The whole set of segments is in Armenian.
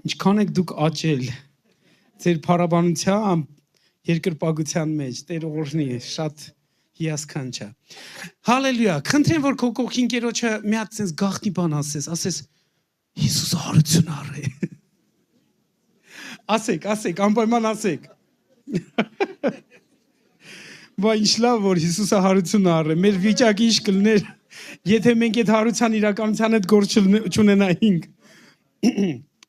Ինչքան եք դուք աճել ձեր փառաբանությամբ երկրպագության մեջ, Տեր օրհնի, շատ հիասքանչ է։ Հալելույա։ Խնդրեմ, որ քո կողքին կերոջը մի հատ sense գաղտնի բան ասես Հիսուսը հարություն առե։ Ասեք, անպայման ասեք։ Բա ինչ լավ որ Հիսուսը հարություն առե։ Մեր վիճակը ինչ կլներ, եթե մենք այդ հարության իրականության հետ գործ չունենայինք։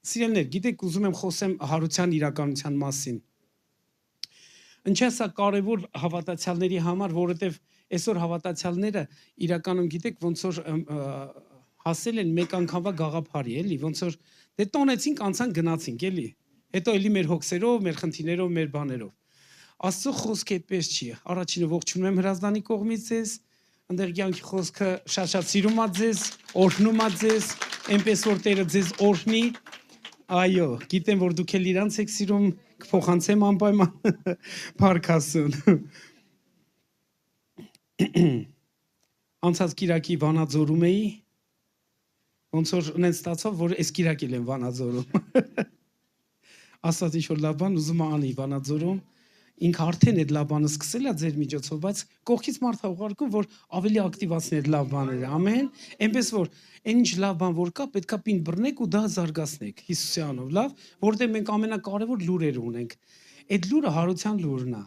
Սիրելիներ, գիտեք, ուզում եմ խոսեմ հարության իրականության մասին։ Ինչա սա կարևոր հավատացյալների համար, որովհետև այսօր հավատացյալները իրականում գիտեք ոնց որ հասել են մեկ անգամվա գաղափարի, էլի, ոնց որ դե տոնեցինք, անցանք, գնացինք, էլի։ Հետո էլի մեր հոգսերով, մեր խնդիրներով, մեր բաներով։ Աստծո խոսքը այդպես չի։ Առաջինը ողջունում եմ Հրազդանի կողմից ձեզ, այնտեղ կյանքի խոսքը շատ սիրում ա ձեզ, օրհնում ա ձեզ, այնպես որ Տերը ձեզ օրհնի։ Այո, գիտեմ որ դուք էլ իրանց եք սիրում, կփոխանցեմ անպայման Փարքասուն։ Անցած կիրակի Վանաձորում էի, ոնց որ ունեն ստացավ, որ այս կիրակ էլ եմ Վանաձորում։ Ասած ինչ որ լավ բան ուզում անի Վանաձորում, ինքը արդեն այդ լավ բանը սկսել է ձեր միջոցով, բայց կողքից մարդ է ուղարկում, որ ավելի ակտիվացնի այդ լավ բաները, ամեն, այնպես որ այն ինչ լավ բան որ կա, պետքա պին բռնեք ու դա զարգացնեք Հիսուսի անունով, լավ, որտեղ մենք ամենակարևոր լուրերը ունենք։ Այդ լուրը հարության լուրն է։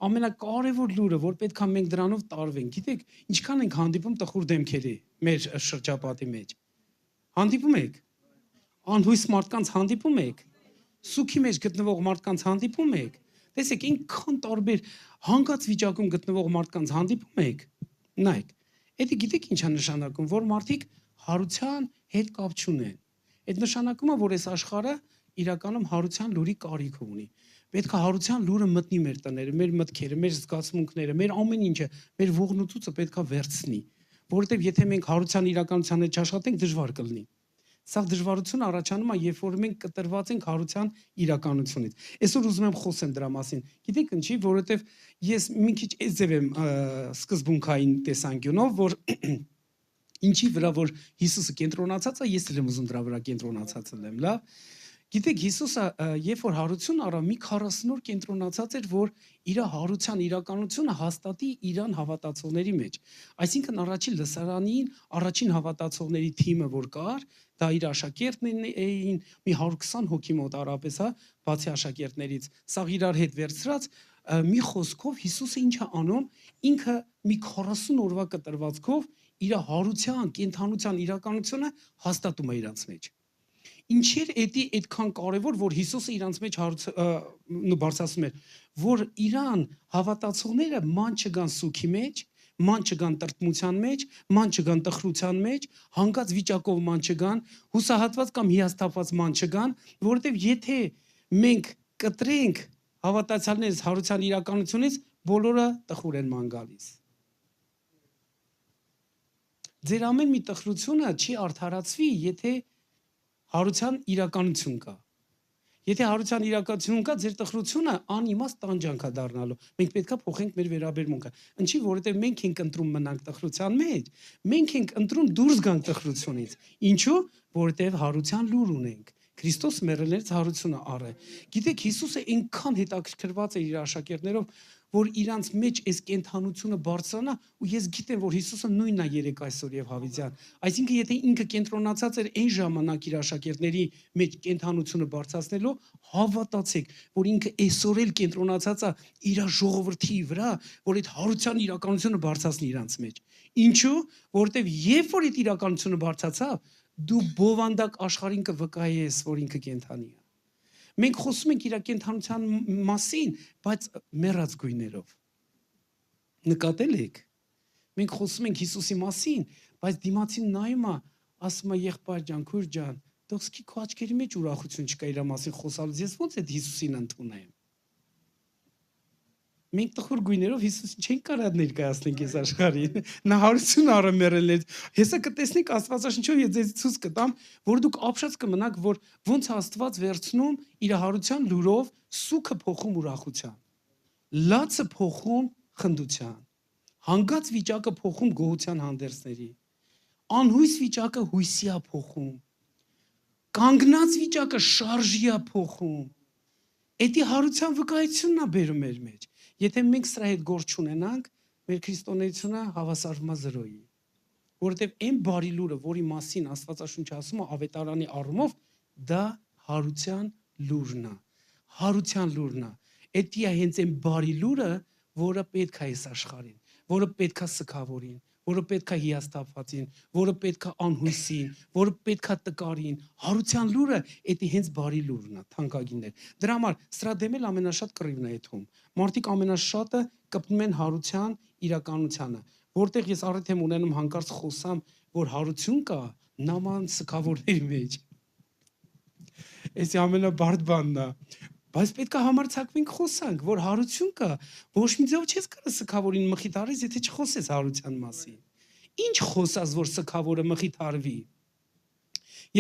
Ամենակարևոր լուրը, որ պետքա մենք դրանով տարվենք։ Գիտեք, ինչքան ենք հանդիպում տխուր դեմքերի մեր շրջապատի մեջ։ Հանդիպում եք։ Անհույս մարդկանց հանդիպում եք։ Սուքի մեջ գտնվող մարդկանց հանդիպում եք։ Տեսեք, ինքան տարբեր հանգած վիճակում գտնվող մարդկանց հանդիպում եք։ Նայեք, դա գիտեք ինչ է նշանակում, որ մարդիկ հարության հետ կապ չունեն։ Այդ նշանակում է, որ այս աշխարհը իրականում հարության լուրի կարիք ունի։ Պետք է հարության լուրը մտնի մեր տները, մեր մտքերը, մեր զգացմունքները, մեր ամեն ինչը, մեր ողնուծուցը պետք է վերցնի, որովհետև եթե մենք հարության իրականության հետ չաշխատենք, դժվար կլինի։ Սա դժվարությունը առաջանում է, երբ որ մենք կտրված ենք հարության իրականությունից։ Այսօր ուզում եմ խոսեմ դրա մասին։ Գիտեք ինչի, որովհետև ես մի քիչ այս ձև եմ սկզբունքային տեսանկյունով, որ ինչի վրա որ Հիսուսը կենտրոնացած է, ես էլ եմ ուզում դրա վրա կենտրոնացած լինեմ, լավ։ Գիտեք, Հիսուսը երբ որ հարություն առա, մի 40 օր կենտրոնացած էր, որ իր հարության իրականությունը հաստատի իրան հավատացողների մեջ։ Այսինքն առաջին լսարանին, առաջին հավատացողների թիմը, որ կար, դա իր աշակերտներն էին, մի 120 հոգի մոտ առապես, հա, բացի աշակերտներից, սա իրար հետ վերցրած, մի խոսքով Հիսուսը ինչ է անում, ինքը մի 40 օրվա կտրվածքով իր հարության, կենթանության իրականությունը հաստատում է իրանց մեջ։ Ինչեր էդի այդքան կարևոր, որ Հիսուսը իրանց մեջ բարձրացնում էր, որ իրան հավատացողները ման չգան սուքի մեջ, ման չգան տրտմության մեջ, ման չգան տխրության մեջ, հանգած վիճակով ման չգան, հուսահատված կամ հիասթափված ման չգան, որովհետև եթե մենք կտրենք հավատացյալներից հարության իրականությունից, բոլորը տխուր են ման գալիս։ Ձեր ամեն մի տխրությունը չի արդարացվի, եթե հարության իրականություն կա։ Եթե հարության իրականություն կա, ձեր տխրությունը անիմաստ տանջանք է դառնալու։ Մենք պետքա փոխենք մեր վերաբերմունքը։ Ինչի, որովհետև մենք ենք ընտրում մնանք տխրության մեջ, մենք ենք ընտրում դուրս գանք տխրությունից։ Ինչու? Որովհետև հարության լուր ունենք։ Քրիստոս մեռելներից հարությունը առ է։ Գիտեք, Հիսուսը այնքան հետաքրքրված էր իր աշակերտներով, որ իրանց մեջ այս կենթանությունը բարձրանա, ու ես գիտեմ, որ Հիսուսը նույնն է երեք այսօր եւ հավիտյան։ Այսինքն, եթե ինքը կենտրոնացած էր այն ժամանակ իր աշակերտների մեջ կենթանությունը բարձրացնելու, հավատացեք, որ ինքը այսօր էլ կենտրոնացած է իր ժողովրդի վրա, որ այդ հարության իրականությունը բարձրացնի իրանց մեջ։ Ինչու? Որովհետեւ երբ որ այդ իրականությունը բարձրացավ, դու բովանդակ աշխարհին կվկայես, որ ինքը կենթանի է։ Մենք խոսում ենք իր կենթանության մասին, բայց մեռած գույներով։ Նկատել եք։ Մենք խոսում ենք Հիսուսի մասին, բայց դիմացին նայում է, ասում է եղբայր ջան, քույր ջան, դոքսկի քո աչքերի մեջ ուրախություն չկա իր մասին խոսալուց, ես ո՞նց այդ Հիսուսին ընդունեմ։ Մենք տխուր գույներով Հիսուսին չենք կարող ներկայացնել այս աշխարհին։ Նա հարություն առը մեռելից։ Հեսա կտեսնեք Աստվածաշնչով ես ձեզ ցույց կտամ, որ դուք ապշած կմնաք, որ ոնց Աստված վերցնում իր հարության լուրով սուքը փոխում ուրախության, լացը փոխում խնդության, հանգած վիճակը փոխում գոհության հանդերձների, Անհույս վիճակը հույսի է փոխում։ Կանգնած վիճակը շարժի է փոխում։ Էդի հարության վկայությունն է բերում մեր մեջ։ Եթե մենք սրա հետ գործ չունենանք, մեր քրիստոնեությունը հավասարվում է զրոյի։ Որովհետև այն բարի լուրը, որի մասին Աստվածաշունչը ասում է ավետարանի առումով, դա հարության լուրն է։ Հարության լուրն է։ Էդի է հենց այն բարի լուրը, որը պետք է այս աշխարհին, որը պետք է սքավորին, որը պետք է հիասթափվածին, որը պետք է անհույսին, որը պետք է տկարին։ Հարության լուրը էդի հենց բարի լուրն է, թանկագիններ։ Դրա համար սրա դեմել ամենաշատ կռիվն է այդում։ Մարդիկ ամենաշատը կպնում են հարության իրականությանը, որտեղ ես առիթ եմ ունենում հանկարծ խոսամ, որ հարություն կա նաման սքավորների մեջ։ Էսի ամենաբարդ բանն է։ Բայց պետք է համարձակվենք խոսանք, որ հարություն կա, ոչ մի ձև չես կարող սքավորին մխիթարես, եթե չխոսես հարության մասին։ Ինչ խոսած, որ սքավորը մխիթարվի։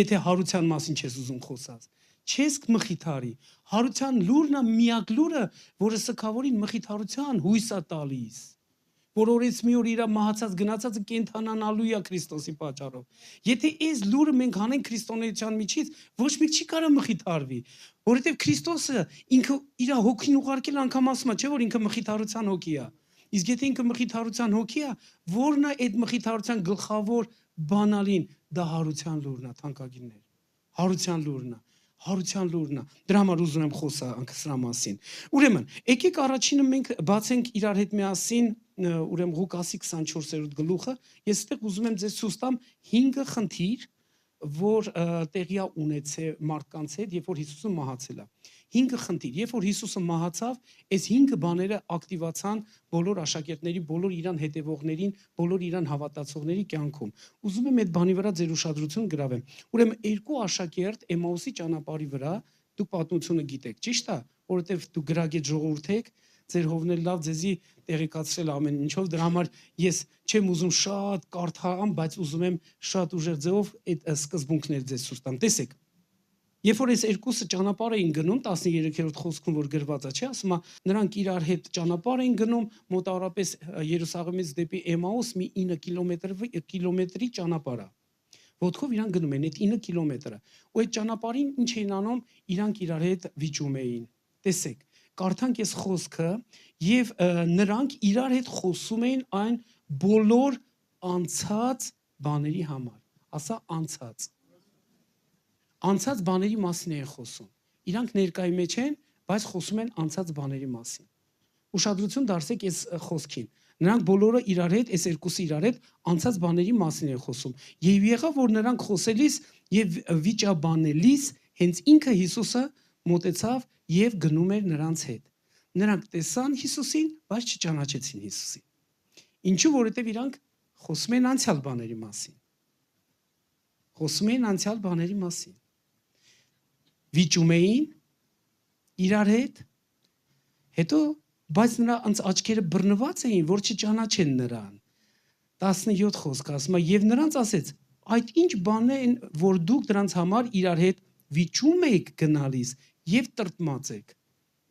Եթե հարության մասին չես ուզում խոսած, չես մխիթարի։ Հարության լուրն է միակ լուրը, որը սքավորին մխիթարության հույս է տալիս։ Որ օրից մի օր իր մահացած գնացածը կենթանանալու է Քրիստոսի պատճառով։ Եթե այս լուրը մենք հանենք քրիստոնեության միջից, ոչ մեկ չի կարող մխիթարվի, որովհետև Քրիստոսը ինքը իր հոգին ուղարկել անգամ ասում է, չէ՞ որ ինքը մխիթարության հոգի է։ Իսկ եթե ինքը մխիթարության հոգի է, որն է այդ մխիթարության գլխավոր բանալին, դա հարության լուրն է, թանկագիններ։ Հարության լուրն է։ Հարության լուրն է։ Դրա համար ուզում եմ խոսանք սրա մասին։ Ուրեմն, եկեք առաջինը մենք բացենք իրար հետ միասին, ուրեմն Ղուկասի 24-րդ գլուխը։ Ես այդտեղ ուզում եմ ձեզ ցույց տամ 5 խնդիր, որ տեղի է ունեցել մարդկանց հետ, երբ որ Հիսուսը մահացել է։ 5 խնդիր, երբ որ Հիսուսը մահացավ, այս 5 բաները ակտիվացան բոլոր աշակերտների, բոլոր իրան հետևողներին, բոլոր իրան հավատացողների կյանքում։ Ուզում եմ այդ բանի վրա ձեր ուշադրություն գրավեմ։ Ուրեմն երկու աշակերտ Էմաուսի ճանապարհի վրա դուք պատմությունը գիտեք, ճիշտ է, որովհետև դուք գրագետ ժողովուրդ եք, ձեր հովն էլ լավ ձեզի տեղեկացրել ամեն ինչով, դրա համար ես չեմ ուզում շատ կարդամ, բայց ուզում եմ շատ ուժեղ ձևով այդ սկզբունքները ձեզ ցույց տամ։ Տեսեք, երբ որ այս երկուսը ճանապարհ էին գնում 13-րդ խոսքում որ գրված է, չէ՞, ասում է, նրանք իրար հետ ճանապարհ էին գնում, մոտավորապես Երուսաղեմից դեպի Էմաուս մի 9 կիլոմետրի ճանապարհ է։ Ոտքով իրանք գնում են այդ 9 կիլոմետրը։ Ու այդ ճանապարհին ինչ էին անում, իրանք իրար հետ վիճում էին։ Տեսեք, կարդանք այս խոսքը եւ նրանք իրար հետ խոսում էին այն բոլոր անցած բաների համար։ Ասա անցած։ Անցած բաների մասին են խոսում։ Իրանք ներկայի մեջ են, բայց խոսում են անցած բաների մասին։ Ուշադրություն դարձեք այս խոսքին։ Նրանք բոլորը իրար հետ, այս երկուսը իրար հետ անցած բաների մասին են խոսում։ Եվ եղավ, որ նրանք խոսելիս եւ վիճաբանելիս հենց ինքը Հիսուսը մոտեցավ եւ գնում էր նրանց հետ։ Նրանք տեսան Հիսուսին, բայց չճանաչեցին Հիսուսին։ Ինչու՞, որովհետեւ իրանք խոսում են անցյալ բաների մասին։ Խոսում են անցյալ բաների մասին։ Վիճում էին իրար հետ, հետո բայց նրանց աչքերը բռնված էին, որ չճանաչեն նրան։ 17 խոսք ասում է, եւ նրանց ասեց. այդ ինչ բանն են, որ դուք դրանց համար իրար հետ վիճում եք գնալիս եւ տրտմած եք։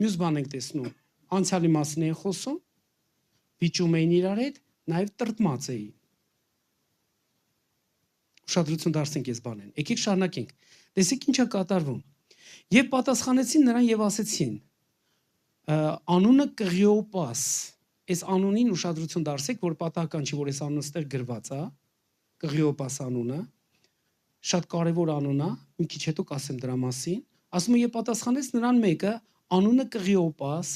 Մյուս բան ենք տեսնում, անցյալի մասին են խոսում, վիճում էին իրար հետ, նաեւ տրտմած էին։ Ուշադրություն դարձնենք այս բանին։ Եկեք շարունակենք։ Տեսեք ինչ է կատարվում։ Եվ պատասխանեցին նրան եւ ասեցին. անունը Կղիոպաս։ Այս անունին ուշադրություն դարձեք, որ պատահական չի, որ այս անունը ստեղ գրված է, Կղիոպաս անունը, շատ կարևոր անուն է, մի քիչ հետո կասեմ դրա մասին։ Ասում է եւ պատասխանեց նրան մեկը, անունը Կղիոպաս,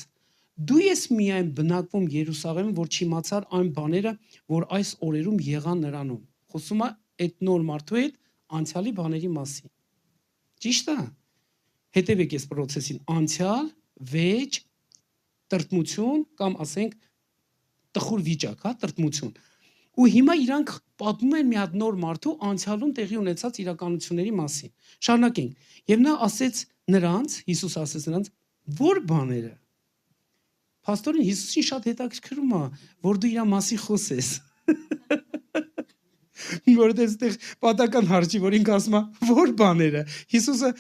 դու ես միայն բնակվում Երուսաղեմում, որ չիմացար այն բաները, որ այս օրերում եղան նրանում։ Խոսում է այդ նոր մարդու հետ անցյալի բաների մասին։ Ճիշտ է։ Հետևեք այս process-ին, անցյալ, վեճ, տրտմություն կամ ասենք տխուր վիճակ, հա, տրտմություն։ Ու հիմա իրանք պատմում են մի հատ նոր մարդու անցյալում տեղի ունեցած իրականությունների մասին։ Շարունակենք։ Եվ նա ասեց նրանց, Հիսուս ասեց նրանց, որ բաները։ Պաստորին Հիսուսին շատ հետաքրքրում է, որ դու իր մասին խոսես։ Որտեղ այստեղ պատական հարցի, որ ինքը ասում է, որ բաները։ Հիսուսը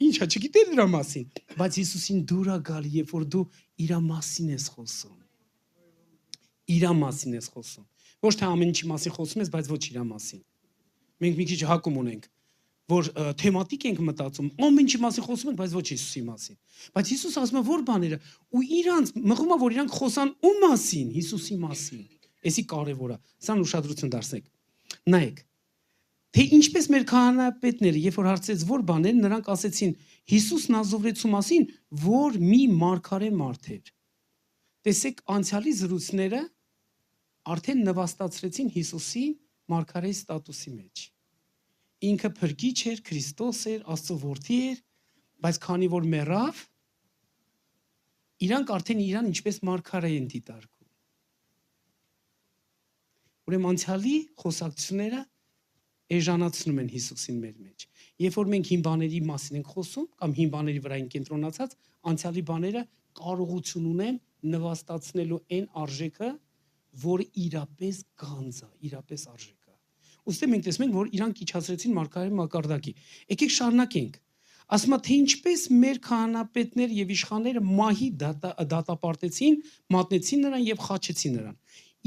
ինչա, չգիտեր դրա մասին, բայց Հիսուսին դուր է գալի, երբ որ դու իր մասին ես խոսում։ Իր մասին ես խոսում։ Ոչ թե ամեն ինչի մասին խոսում ես, բայց ոչ իր մասին։ Մենք մի քիչ հակում ունենք, որ թեմատիկ ենք մտածում, ամեն ինչի մասին խոսում ենք, բայց ոչ Հիսուսի մասին։ Բայց Հիսուս ասում է որ բաները, ու իրանց մղում է որ իրանք խոսան ում մասին, Հիսուսի մասին։ Էսի կարևոր է, սան ուշադրություն դարձնեք։ Նայեք, թե ինչպես մեր քահանայապետները, երբ որ հարցեց որ բաներ, նրանք ասեցին Հիսուս Նազովրեցու մասին, որ մի մարգարե մարդ էր։ Տեսեք, անցյալի զրույցները արդեն նվաստացրեցին Հիսուսի մարգարեի ստատուսի մեջ։ Ինքը փրկիչ էր, Քրիստոս էր, Աստծո որդի էր, բայց քանի որ մեռավ, իրանք արդեն իրան ինչպես մարգարե են դիտարկում։ Ուրեմն անցյալի խոսակցությունները էժանացնում են Հիսուսին մեր մեջ։ Երբ որ մենք հին բաների մասին ենք խոսում կամ հին բաների վրա ենք կենտրոնացած, անցյալի բաները կարողություն ունեն նվաստացնելու այն արժեքը, որը իրապես գանձ է, իրապես արժեք է։ Ուստի մենք տեսնում ենք, որ իրանք իջացրեցին մարգարեի մակարդակի։ Եկեք շարունակենք։ Ասում է, թե ինչպես մեր քահանապետներ եւ իշխանները մահի դատապարտեցին, մատնեցին նրան եւ խաչեցին նրան։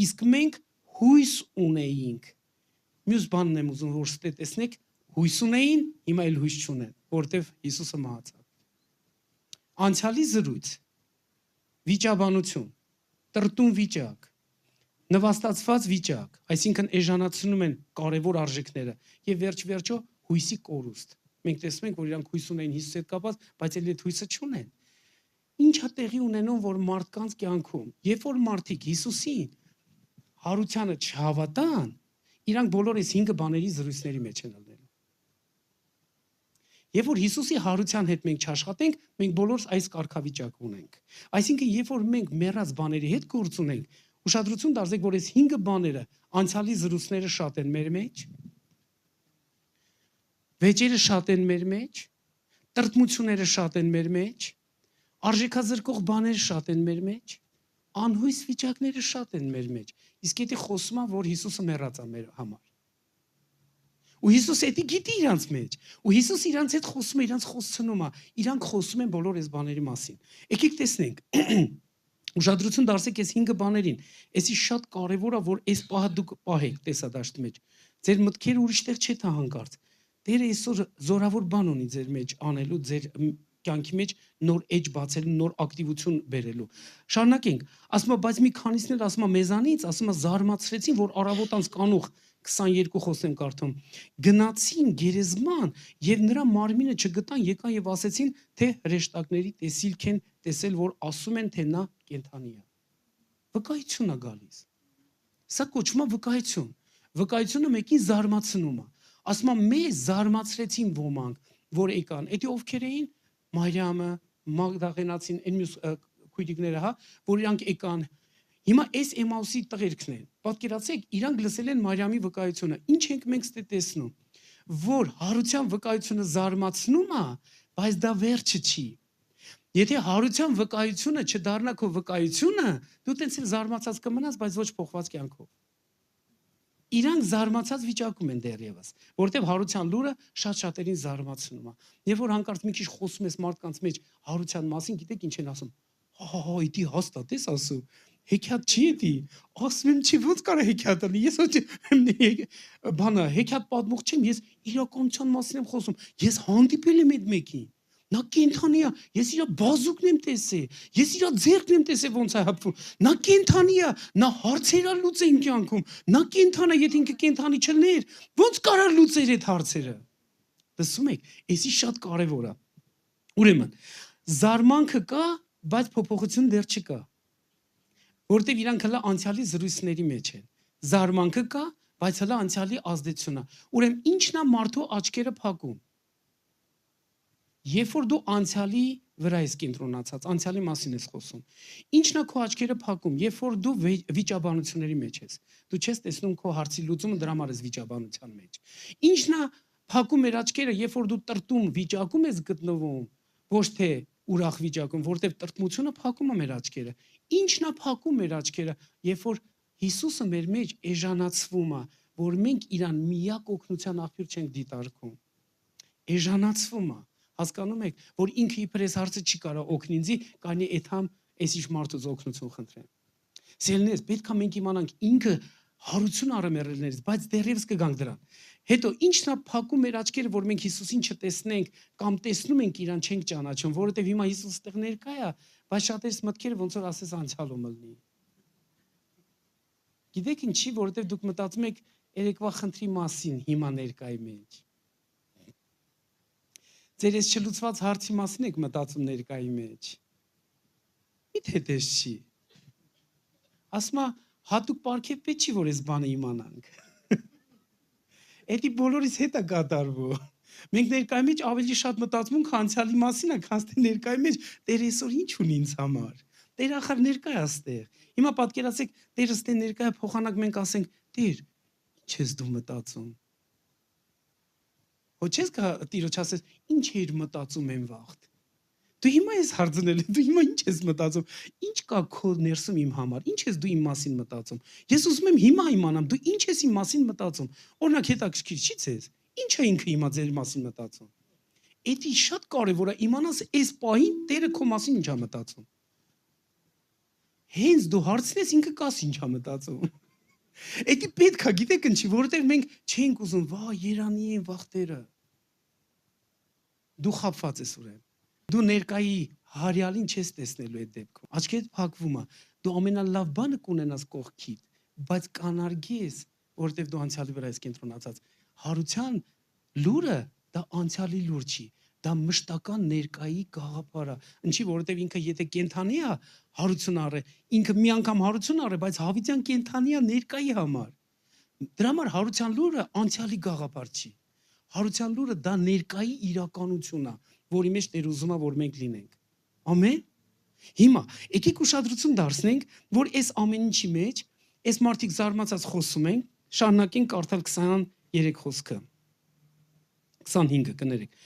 Իսկ մենք հույս ունեինք։ Մյուս բանն եմ ուզում որ տեսնեք, հույս ունեին, հիմա էլ հույս չունեն, որտեվ Հիսուսը մահացավ։ Անցյալի զրույց, վիճաբանություն, տրտուն վիճակ, նվաստացված վիճակ, այսինքն էժանացնում են կարևոր արժեքները եւ վերջ-վերջո հույսի կորուստ։ Մենք տեսնում ենք, որ իրանք հույս ունեն Հիսուսի հետ կապված, բայց էլ այդ հույսը չունեն։ Ինչա տեղի ունենում, որ մարդկանց կյանքում, երբ որ մարդիկ Հիսուսի հարությանը չհավատան, իրանք բոլոր այս 5 բաների զրույցների մեջ են ելնելու։ Երբ որ Հիսուսի հարության հետ մենք չաշխատենք, մենք բոլորս այս կարգավիճակը ունենք։ Այսինքն, երբ որ մենք մեռած բաների հետ գործ ունենք, ուշադրություն դարձեք, որ այս 5 բաները, անցյալի զրույցները շատ են մեր մեջ, վեճերը շատ են մեր մեջ, տրտմությունները շատ են մեր մեջ, արժեքազրկող բաները շատ են մեր մեջ, անհույս վիճակները շատ են մեր մեջ։ Իսկ եթե խոսում է, որ Հիսուսը մեռած է մեր համար։ Ու Հիսուսը դա գիտի իրանց մեջ։ Ու Հիսուս իրանց հետ խոսում է, իրանց խոսցնում է, իրանք խոսում են բոլոր այս բաների մասին։ Եկեք տեսնենք։ Ուշադրություն դարձեք այս 5 բաներին։ Էսի շատ կարևոր է, որ այս պահը դուք պահեք տեսադաշտի մեջ։ Ձեր մտքերը ուրիշտեղ չեք հանգարց։ Տերը այսօր զորավոր բան ունի ձեր մեջ անելու, ձեր կյանքի մեջ նոր էջ բացելու, նոր ակտիվություն բերելու։ Շարունակենք։ Ասում է, բայց մի քանիսն էլ ասում է մեզանից, ասում է զարմացրեցին, որ առավոտանց կանուխ 22 խոսեմ կարդում։ Գնացին գերեզման եւ նրա մարմինը չգտան, եկան եւ ասեցին, թե հրեշտակների տեսիլք են տեսել, որ ասում են, թե նա կենդանի է։ Վկայություն է գալիս։ Սա կոչվում է վկայություն։ Վկայությունը մեկին զարմացնում է։ Ասում է, մեզ զարմացրեցին ոմանք, որ եկան։ Էդի ովքեր էին։ Մարիամը, Մագդաղենացին, այն մյուս քույրիկները, հա, որ իրանք եկան։ Հիմա այս Էմաուսի տղերքն են։ Պատկերացեք, իրանք լսել են Մարիամի վկայությունը։ Ինչ ենք մենք ստե տեսնում, որ հարության վկայությունը զարմացնում է, բայց դա վերջը չի։ Եթե հարության վկայությունը չդառնա քո վկայությունը, դու տենց էլ զարմացած կմնաս, բայց ոչ փոխված կյանքով։ Իրանք զարմացած վիճակում են դեռևս, որտեղ հարության լուրը շատ-շատերին զարմացնում է։ Երբ որ հանկարծ մի քիչ խոսում ես մարդկանց մեջ հարության մասին, գիտեք ինչ են ասում։ Հա, իդի հաստատ ես ասում։ Հեքիաթ չի էդի։ Ասում եմ, չի ոնց կարա հեքիաթ լինի։ Ես ոչ բանը հեքիաթ պատմող չեմ, ես իրականության մասին եմ խոսում։ Ես հանդիպել եմ այդ մեկին։ Նա կենթանի է, ես իր բազուկն եմ տեսել, ես իր ձեռքն եմ տեսել ոնց է հապվում։ Նա կենթանի է, նա հարցեր է լուծեն կյանքում։ Նա կենթան է, եթե ինքը կենթանի չլներ, ոնց կարա լուծեր այդ հարցերը։ Լսում եք, էսի շատ կարևոր է։ Ուրեմն, զարմանքը կա, բայց փոփոխություն դեռ չկա։ Որտեւ իրանք հələ անցյալի զրույցների մեջ են։ Զարմանքը կա, բայց հələ անցյալի ազդեցությունն է։ Ուրեմն ինչն է մարդու աչքերը փակում։ Երբ որ դու անցյալի վրա ես կենտրոնացած, անցյալի մասին ես խոսում, ինչն է քո աչքերը փակում, երբ որ դու վիճաբանությունների մեջ ես, դու չես տեսնում քո հարցի լուծումը, դրա համար ես վիճաբանության մեջ։ Ինչն է փակում մեր աչքերը, երբ որ դու տրտում վիճակում ես գտնվում, ոչ թե ուրախ վիճակում, որտեղ տրտմությունը փակում է մեր աչքերը։ Ինչն է փակում մեր աչքերը, երբ որ Հիսուսը մեր մեջ էժանացվում է, որ մենք իրան միակ օգնության աղբյուր չենք դիտարկում։ Էժանացվում է։ Հասկանում եք, որ ինքը իբր այս հարցը չի կարող օգնի ինձի, կանի այդհամ այս ինչ մարդուց օգնություն խնդրեմ։ Սիրելիներ, պետք է մենք իմանանք ինքը հարություն արամերելներից, բայց դեռևս կգանք դրան։ Հետո ինչն է փակում մեր աչքերը, որ մենք Հիսուսին չտեսնենք կամ տեսնում ենք իրան չենք ճանաչում, որովհետև հիմա Հիսուսը տեղ ներկա է, բայց շատերս մտքերը ոնց որ ասես անցյալում լինի։ Գիտեք ինչի, որովհետև դուք մտածում եք երեկվա խնդրի մասին հիմա ներկայի մեջ։ Ձեր այս չլուծված հարցի մասին եք մտածում ներկայի մեջ։ Միթե դες չի։ Ասում է հատուկ պարգև պետք չի որ այս բանը իմանանք։ Էդի բոլորիս հետ է կատարվում։ Մենք ներկայի մեջ ավելի շատ մտածում ենք անցյալի մասին, քան թե ներկայի մեջ Տեր այսօր ինչ ունի ինձ համար։ Տեր ախր ներկա է այստեղ։ Հիմա պատկերացեք, Տերը ստե ներկա է փոխանակ մենք ասենք, Տեր, ինչ ես դու մտածում։ Ոչ ես կա Տիրոջ ասես, ինչ էր մտածում են վաղտ։ Դու հիմա ես հարցնել, դու հիմա ինչ ես մտածում։ Ինչ կա քո ներսում իմ համար։ Ինչ ես դու իմ մասին մտածում։ Ես ուզում եմ հիմա իմանամ, դու ինչ ես իմ մասին մտածում։ Օրինակ հետաքրքիր չի ցես։ Ինչ է ինքը հիմա ձեր մասին մտածում։ Էդի շատ կարևոր է իմանաս այս պահին Տերը քո մասին ինչ է մտածում։ Հենց դու հարցնես ինքը կաս ինչ է մտածում։ Էդի պետք է գիտեք ինչի, որովհետև մենք չենք ուզում, վա, Երանի են վախտերը։ Դու խապված ես ուրեմն։ Դու ներկայի հարյալին չես տեսնելու այդ դեպքում։ Աչքերդ փակվում է։ Դու ամենալավ բանը կունենաս կողքիդ, բայց կանարգես, որովհետև դու անցյալի վրա ես կենտրոնացած։ Հարության լուրը դա անցյալի լուր չի, դա մշտական ներկայի գաղափար է։ Ինչի, որովհետև ինքը եթե կենթանի է, հարություն առե, ինքը մի անգամ հարություն առե, բայց հավիտյան կենթանի է ներկայի համար։ Դրա համար հարության լուրը անցյալի գաղափար չի։ Հարության լուրը դա ներկայի իրականություն է, որի մեջ Տեր ուզում է որ մենք լինենք։ Ամեն։ Հիմա եկեք ուշադրություն դարձնենք, որ այս ամեն ինչի մեջ այս մարդիկ զարմացած խոսում են, շարունակենք կարդալ 23 խոսքը։ 25-ը կներեք։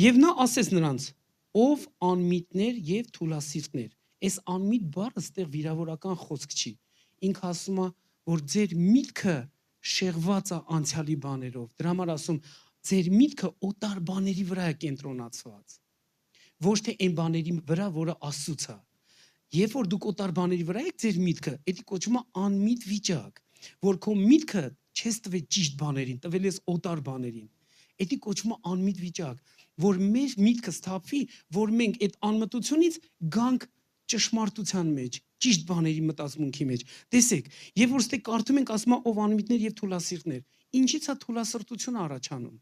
Եվ նա ասեց նրանց. ով անմիտներ եւ թուլասիրտներ։ Այս անմիտ բառը ստեղ վիրավորական խոսք չի։ Ինքը ասում է, որ ձեր միտքը շեղված է անցյալի բաներով։ Դրա համար ասում ձեր միտքը օտար բաների վրա է կենտրոնացված։ Ոչ թե այն բաների վրա, որը Աստծուց է։ Երբ որ դուք օտար բաների վրա եք ձեր միտքը, դա կոչվում է անմիտ վիճակ, որ քո միտքը չես տվել ճիշտ բաներին, տվել ես օտար բաներին։ Դա կոչվում է անմիտ վիճակ, որ մեր միտքը սթափվի, որ մենք այդ անմտությունից գանք ճշմարտության մեջ, ճիշտ բաների մտածմունքի մեջ։ Տեսեք, երբ որ ստե կարդում ենք ասում է ով անմիտներ եւ թուլասիրտներ, ինչի՞ց է թուլասրտությունը առաջանում։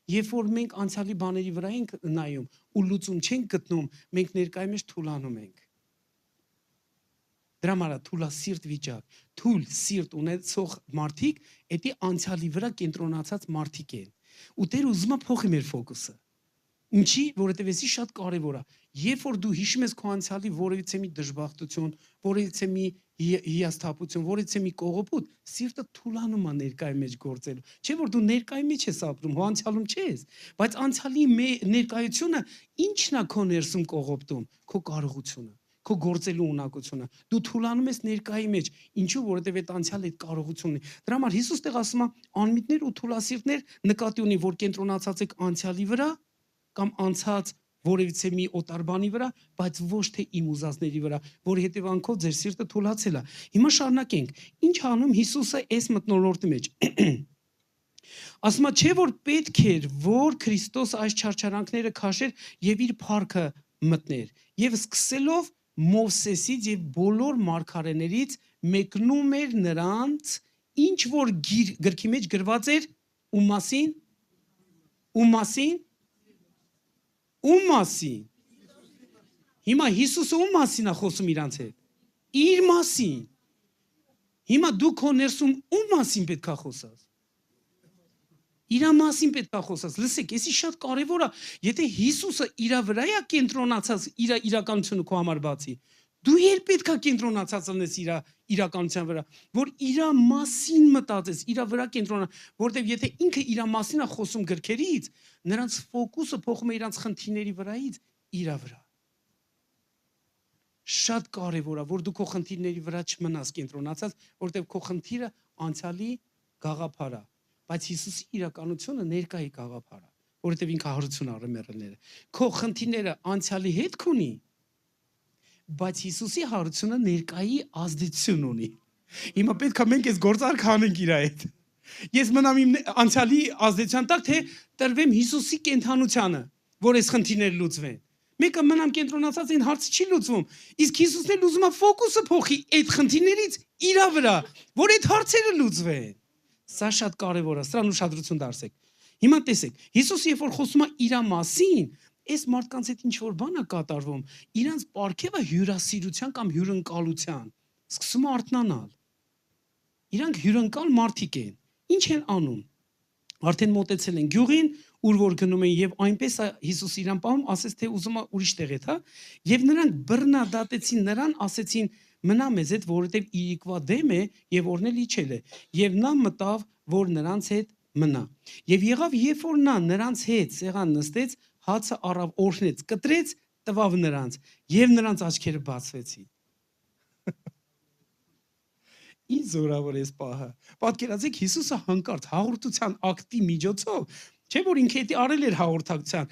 Երբ որ մենք անցյալի բաների վրա ենք նայում ու լուծում չենք գտնում, մենք ներկայի մեջ թուլանում ենք։ Դրա համար թուլասիրտ վիճակ, թուլ սիրտ ունեցող մարդիկ, դա անցյալի վրա կենտրոնացած մարդիկ են։ Ու Տերը ուզում է փոխի մեր ֆոկուսը։ Ինչի, որովհետև էսի շատ կարևոր է։ Երբ որ դու հիշում ես քո անցյալի որևիցե մի դժբախտություն, որևիցե մի հիասթափություն, որևիցե մի կողոպուտ, սիրտը թուլանում է ներկայի մեջ գործելու։ Չէ՞ որ դու ներկայի մեջ ես ապրում, հո անցյալում չես, բայց անցյալի ներկայությունը ի՞նչն է քո ներսում կողոպտում, քո կարողությունը, քո գործելու ունակությունը։ Դու թուլանում ես ներկայի մեջ, ինչու, որովհետև այդ անցյալը այդ կարողությունն է։ Դրա համար Հիսուս տեղ ասում է անմիտներ ու թուլասիրտներ նկատի ունի, որ կենտրոնացած եք անցյալի վրա կամ անցած որևիցե մի օտար բանի վրա, բայց ոչ թե իմ ուզածների վրա, որ հետևանքով ձեր սիրտը թուլացել է։ Հիմա շարունակենք։ Ինչ անում Հիսուսը այս մթնոլորտի մեջ։ Ասում է, չէ որ պետք էր, որ Քրիստոս այս չարչարանքները քաշեր եւ իր փառքը մտներ։ Եվ սկսելով Մովսեսից եւ բոլոր մարգարեներից մեկնում էր նրանց, ինչ որ գրքի մեջ գրված էր ում մասին։ Ում մասին։ Հիմա Հիսուսը ում մասին է խոսում իրանց հետ։ Իր մասին։ Հիմա դու քո ներսում ում մասին պետք է խոսաս։ Իր մասին պետք է խոսաս։ Լսեք, էսի շատ կարևոր է, եթե Հիսուսը իր վրա է կենտրոնացած իր իրականությունը քո համար բացի, դու ել պետք է կենտրոնացած լինես իր իրականության վրա, որ իր մասին մտածես, իր վրա կենտրոնա, որտեղ եթե ինքը իր մասին է խոսում գրքերից, նրանց ֆոկուսը փոխում է իրանց խնդիրների վրայից իր վրա։ Շատ կարևոր է, որ դու քո խնդիրների վրա չմնաս կենտրոնացած, որտեղ քո խնդիրը անցյալի գաղափար է, բայց Հիսուսի իրականությունը ներկայի գաղափար է, որտեղ ինքը հարություն առը մեռելները։ Քո խնդիրները անցյալի հետ կունի, բայց Հիսուսի հարությունը ներկայի ազդեցություն ունի։ Հիմա պետք է մենք այս գործարքը անենք իր հետ։ Ես մնամ իմ անցյալի ազդեցության տակ, թե տրվեմ Հիսուսի կենթանությանը, որ այս խնդիրները լուծվեն։ Մեկը մնամ կենտրոնացած այն հարցը չի լուծվում։ Իսկ Հիսուսն էլ ուզում է ֆոկուսը փոխի այդ խնդիրներից իր վրա, որ այդ հարցերը լուծվեն։ Սա շատ կարևոր է, սրան ուշադրություն դարձեք։ Հիմա տեսեք, Հիսուսը երբ որ խոսում է իր մասին, այս մարդկանց հետ ինչ որ բան է կատարվում, իրանց պարգևը հյուրասիրության կամ հյուրընկալության, սկսում է արթնանալ։ Իրանք հյուրընկալ մարդիկ են։ Ինչ են անում։ Արդեն մոտեցել են գյուղին, ուր որ գնում են եւ այնպես Հիսուս իրան պահում, ասեց թե ուզում է ուրիշ տեղ հետ, հա։ Եվ նրանք բռնադատեցին նրան, ասեցին մնա մեզ հետ, որովհետեւ իրիկվա դեմ է եւ օրնել իջել է։ Եվ նա մտավ, որ նրանց հետ մնա։ Եվ եղավ, երբ որ նա նրանց հետ սեղան նստեց, հացը առավ, օրհնեց, կտրեց, տվավ նրանց եւ նրանց աչքերը բացվեցին։ Ինչ զորավոր է պահը։ Պատկերացեք Հիսուսը հանկարծ հաղորդության ակտի միջոցով, չէ՞ որ ինքը դա արել էր հաղորդակցության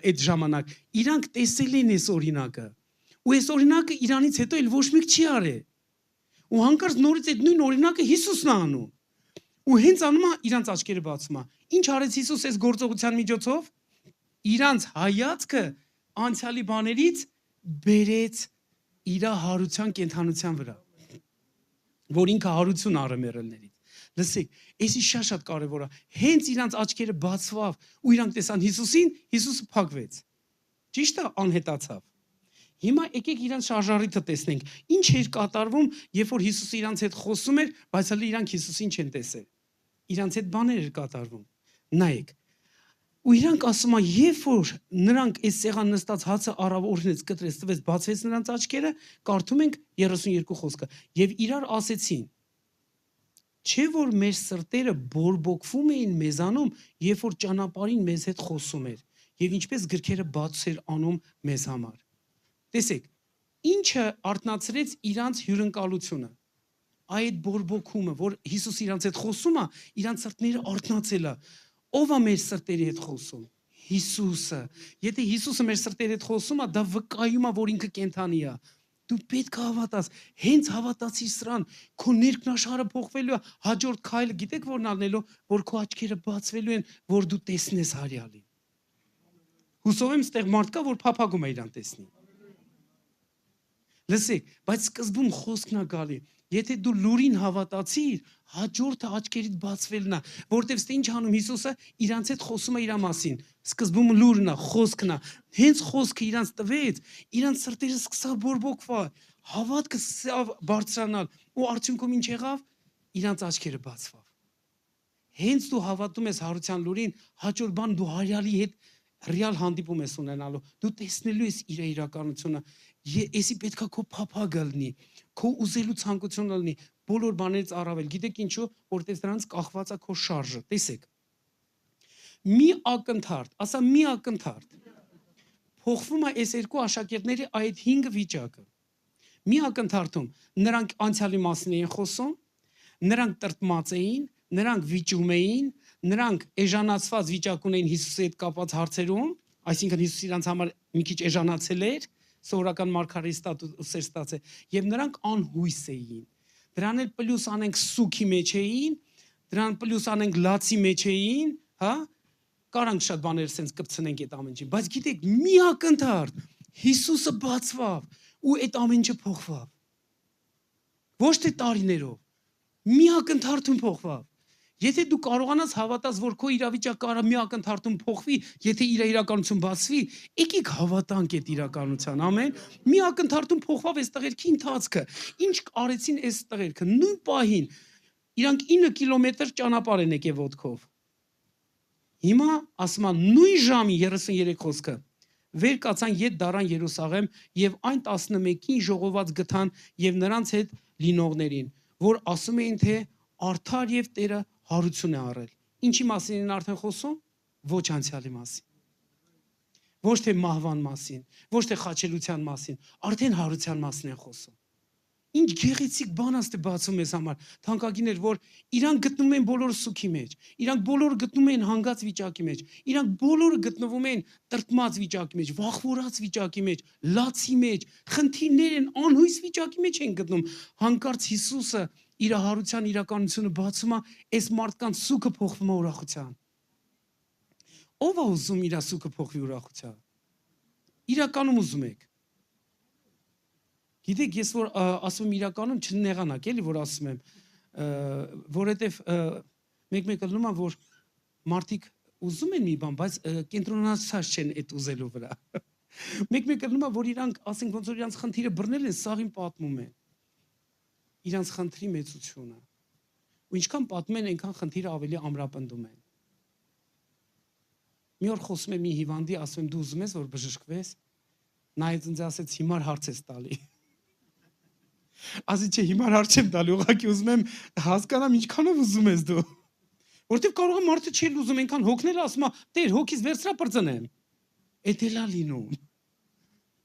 այդ ժամանակ, իրանք տեսել են այս օրինակը։ Ու այս օրինակը իրանից հետո էլ ոչ մեկ չի արել։ Ու հանկարծ նորից այդ նույն օրինակը Հիսուսն է անում։ Ու հենց անում է իրանց աչքերը բացում է։ Ինչ արեց Հիսուս այս գործողության միջոցով։ Իրանց հայացքը անցյալի բաներից բերեց իր հարության կենթանության վրա, որ ինքը հարություն արմերելներից։ Լսեք, էսի շատ կարևոր է։ Հենց իրանց աչքերը բացվավ ու իրանք տեսան Հիսուսին, Հիսուսը փակվեց։ Ճիշտ է, անհետացավ։ Հիմա եկեք իրանց շարժառիթը տեսնենք։ Ինչ էր կատարվում, երբ որ Հիսուսը իրանց հետ խոսում էր, բայց հələ իրանք Հիսուսին չեն տեսել։ Իրանց հետ բաներ էր կատարվում։ Նայեք։ Ու իրանք ասում են, երբ որ նրանք այս սեղան նստած հացը առավ, օրհնեց, կտրեց, տվեց, բացվեց նրանց աչքերը, կարդում ենք 32 խոսքը։ Եվ իրար ասեցին. Չէ՞ որ մեր սրտերը բորբոքվում էին մեզանում, երբ որ ճանապարհին մեզ հետ խոսում էր, եւ ինչպես գրքերը բաց էր անում մեզ համար։ Տեսեք, ինչը արտնացրեց իրանց հյուրընկալությունը։ Այդ բորբոքումը, որ Հիսուս իրանց հետ խոսում է, իրանց սրտները արտնացել է։ Ով է մեր սրտերի հետ խոսում։ Հիսուսը։ Եթե Հիսուսը մեր սրտերի հետ խոսում է, դա վկայում է, որ ինքը կենթանի է։ Դու պետք է հավատաս, հենց հավատացի սրան, քո ներքնաշարը փոխվելու է, հաջորդ քայլը գիտեք որն անելու, որ քո աչքերը բացվելու են, որ դու տեսնես հարյալին։ Հուսով եմ ստեղ մարդ կա, որ փափագում է իրան տեսնի։ Լսեք, բայց սկզբում խոսքն է գալի։ Եթե դու լուրին հավատացիր, հաջորդը աչքերիդ բացվելն է, որտեվ ստե ինչ անում Հիսուսը, իրանց հետ խոսում է իր մասին։ Սկզբում լուրն է, խոսքն է։ Հենց խոսքը իրանց տվեց, իրանց սրտերը սկսավ բորբոքվել, հավատքը սկսավ բարձրանալ, ու արդյունքում ինչ եղավ, իրանց աչքերը բացվավ։ Հենց դու հավատում ես հարության լուրին, հաջորդ բան դու հարյալի հետ ռեալ հանդիպում ես ունենալու։ Դու տեսնելու ես իր իրականությունը։ Էսի պետքա քո փափագը լինի, քո ուզելու ցանկությունը լինի, բոլոր բաներից առավել։ Գիտեք ինչու, որտեղ դրանց կախված է քո շարժը։ Տեսեք։ Մի ակնթարթ, ասա մի ակնթարթ։ Փոխվում է այս երկու աշակերտների այդ 5 վիճակը։ Մի ակնթարթում նրանք անցյալի մասին էին խոսում, նրանք տրտմած էին, նրանք վիճում էին, նրանք էժանացված վիճակ ունեին Հիսուսի հետ կապված հարցերում, այսինքն Հիսուս իրանց համար մի քիչ էժանացել էր, սովորական մարգարեի ստատուս էր ստացել, եւ նրանք անհույս էին։ Դրան էլ պլյուս անենք սուքի մեջ էին, դրան պլյուս անենք լացի մեջ էին, հա? Կարանք շատ բաներ sense կպցնենք այդ ամեն ինչին, բայց գիտեք, մի ակնթարթ Հիսուսը բացվավ ու այդ ամեն ինչը փոխվավ։ Ոչ թե տարիներով, մի ակնթարթում փոխվավ։ Եթե դու կարողանաս հավատաս, որ քո իրավիճակը կարա մի ակնթարթում փոխվի, եթե իր իրականություն բացվի, եկեք հավատանք այդ իրականության, ամեն։ Մի ակնթարթում փոխվավ այս տղերքի ընթացքը։ Ինչ արեցին այս տղերքը։ Նույն պահին իրանք 9 կիլոմետր ճանապարհ են եկել ոտքով։ Հիմա ասում են նույն ժամի 33 խոսքը վեր կացան ետ դարան Երուսաղեմ եւ այն 11-ին ժողոված գտան եւ նրանց հետ լինողներին, որ ասում էին թե արդար եւ Տերը հարություն է առել։ Ինչի մասին են արդեն խոսում։ Ոչ անցյալի մասին, ոչ թե մահվան մասին, ոչ թե խաչելության մասին, արդեն հարության մասին են խոսում։ Ինչ գեղեցիկ բան է բացում մեզ համար, թանկագիներ, որ իրանք գտնվում են բոլոր սուքի մեջ, իրանք բոլորը գտնվում են հանգած վիճակի մեջ, իրանք բոլորը գտնվում են տրտմած վիճակի մեջ, վախվորած վիճակի մեջ, լացի մեջ, խնդիրներ են, անհույս վիճակի մեջ են գտնում։ Հանկարծ Հիսուսը իր հարության իրականությունը բացում է, այս մարդկանց սուքը փոխվում է ուրախության։ Ով է ուզում իր սուքը փոխվի ուրախության։ Իրականում ուզում եք։ Գիտեք, ես որ ասում եմ իրականում չնեղանակ, էլի որ ասում եմ, որովհետև մեկ-մեկ լնում է, որ մարդիկ ուզում են մի բան, բայց կենտրոնացած չեն այդ ուզելու վրա։ Մեկ-մեկ լնում է, որ իրանք, ասենք ոնց որ իրանք խնդիրը բռնել են, սաղին պատմում են։ Իրանք խնդրի մեծությունը։ Ու ինչքան պատմում են, այնքան խնդիրը ավելի ամրապնդում են։ Մի օր խոսում եմ մի հիվանդի, ասում եմ դու ուզում ես որ բժշկվես, նայեց ինձ ասեց հիմար հարց ես տալի։ Ասի չէ, հիմար հարց չեմ տալի, ուղղակի ուզում եմ հասկանամ ինչքանով ուզում ես դու։ Որտեվ կարող է մարդը չի ուզում այնքան հոգնել, ասում է տեր հոգիս վերցրա բրծնեմ։ Էդ էլա լինում։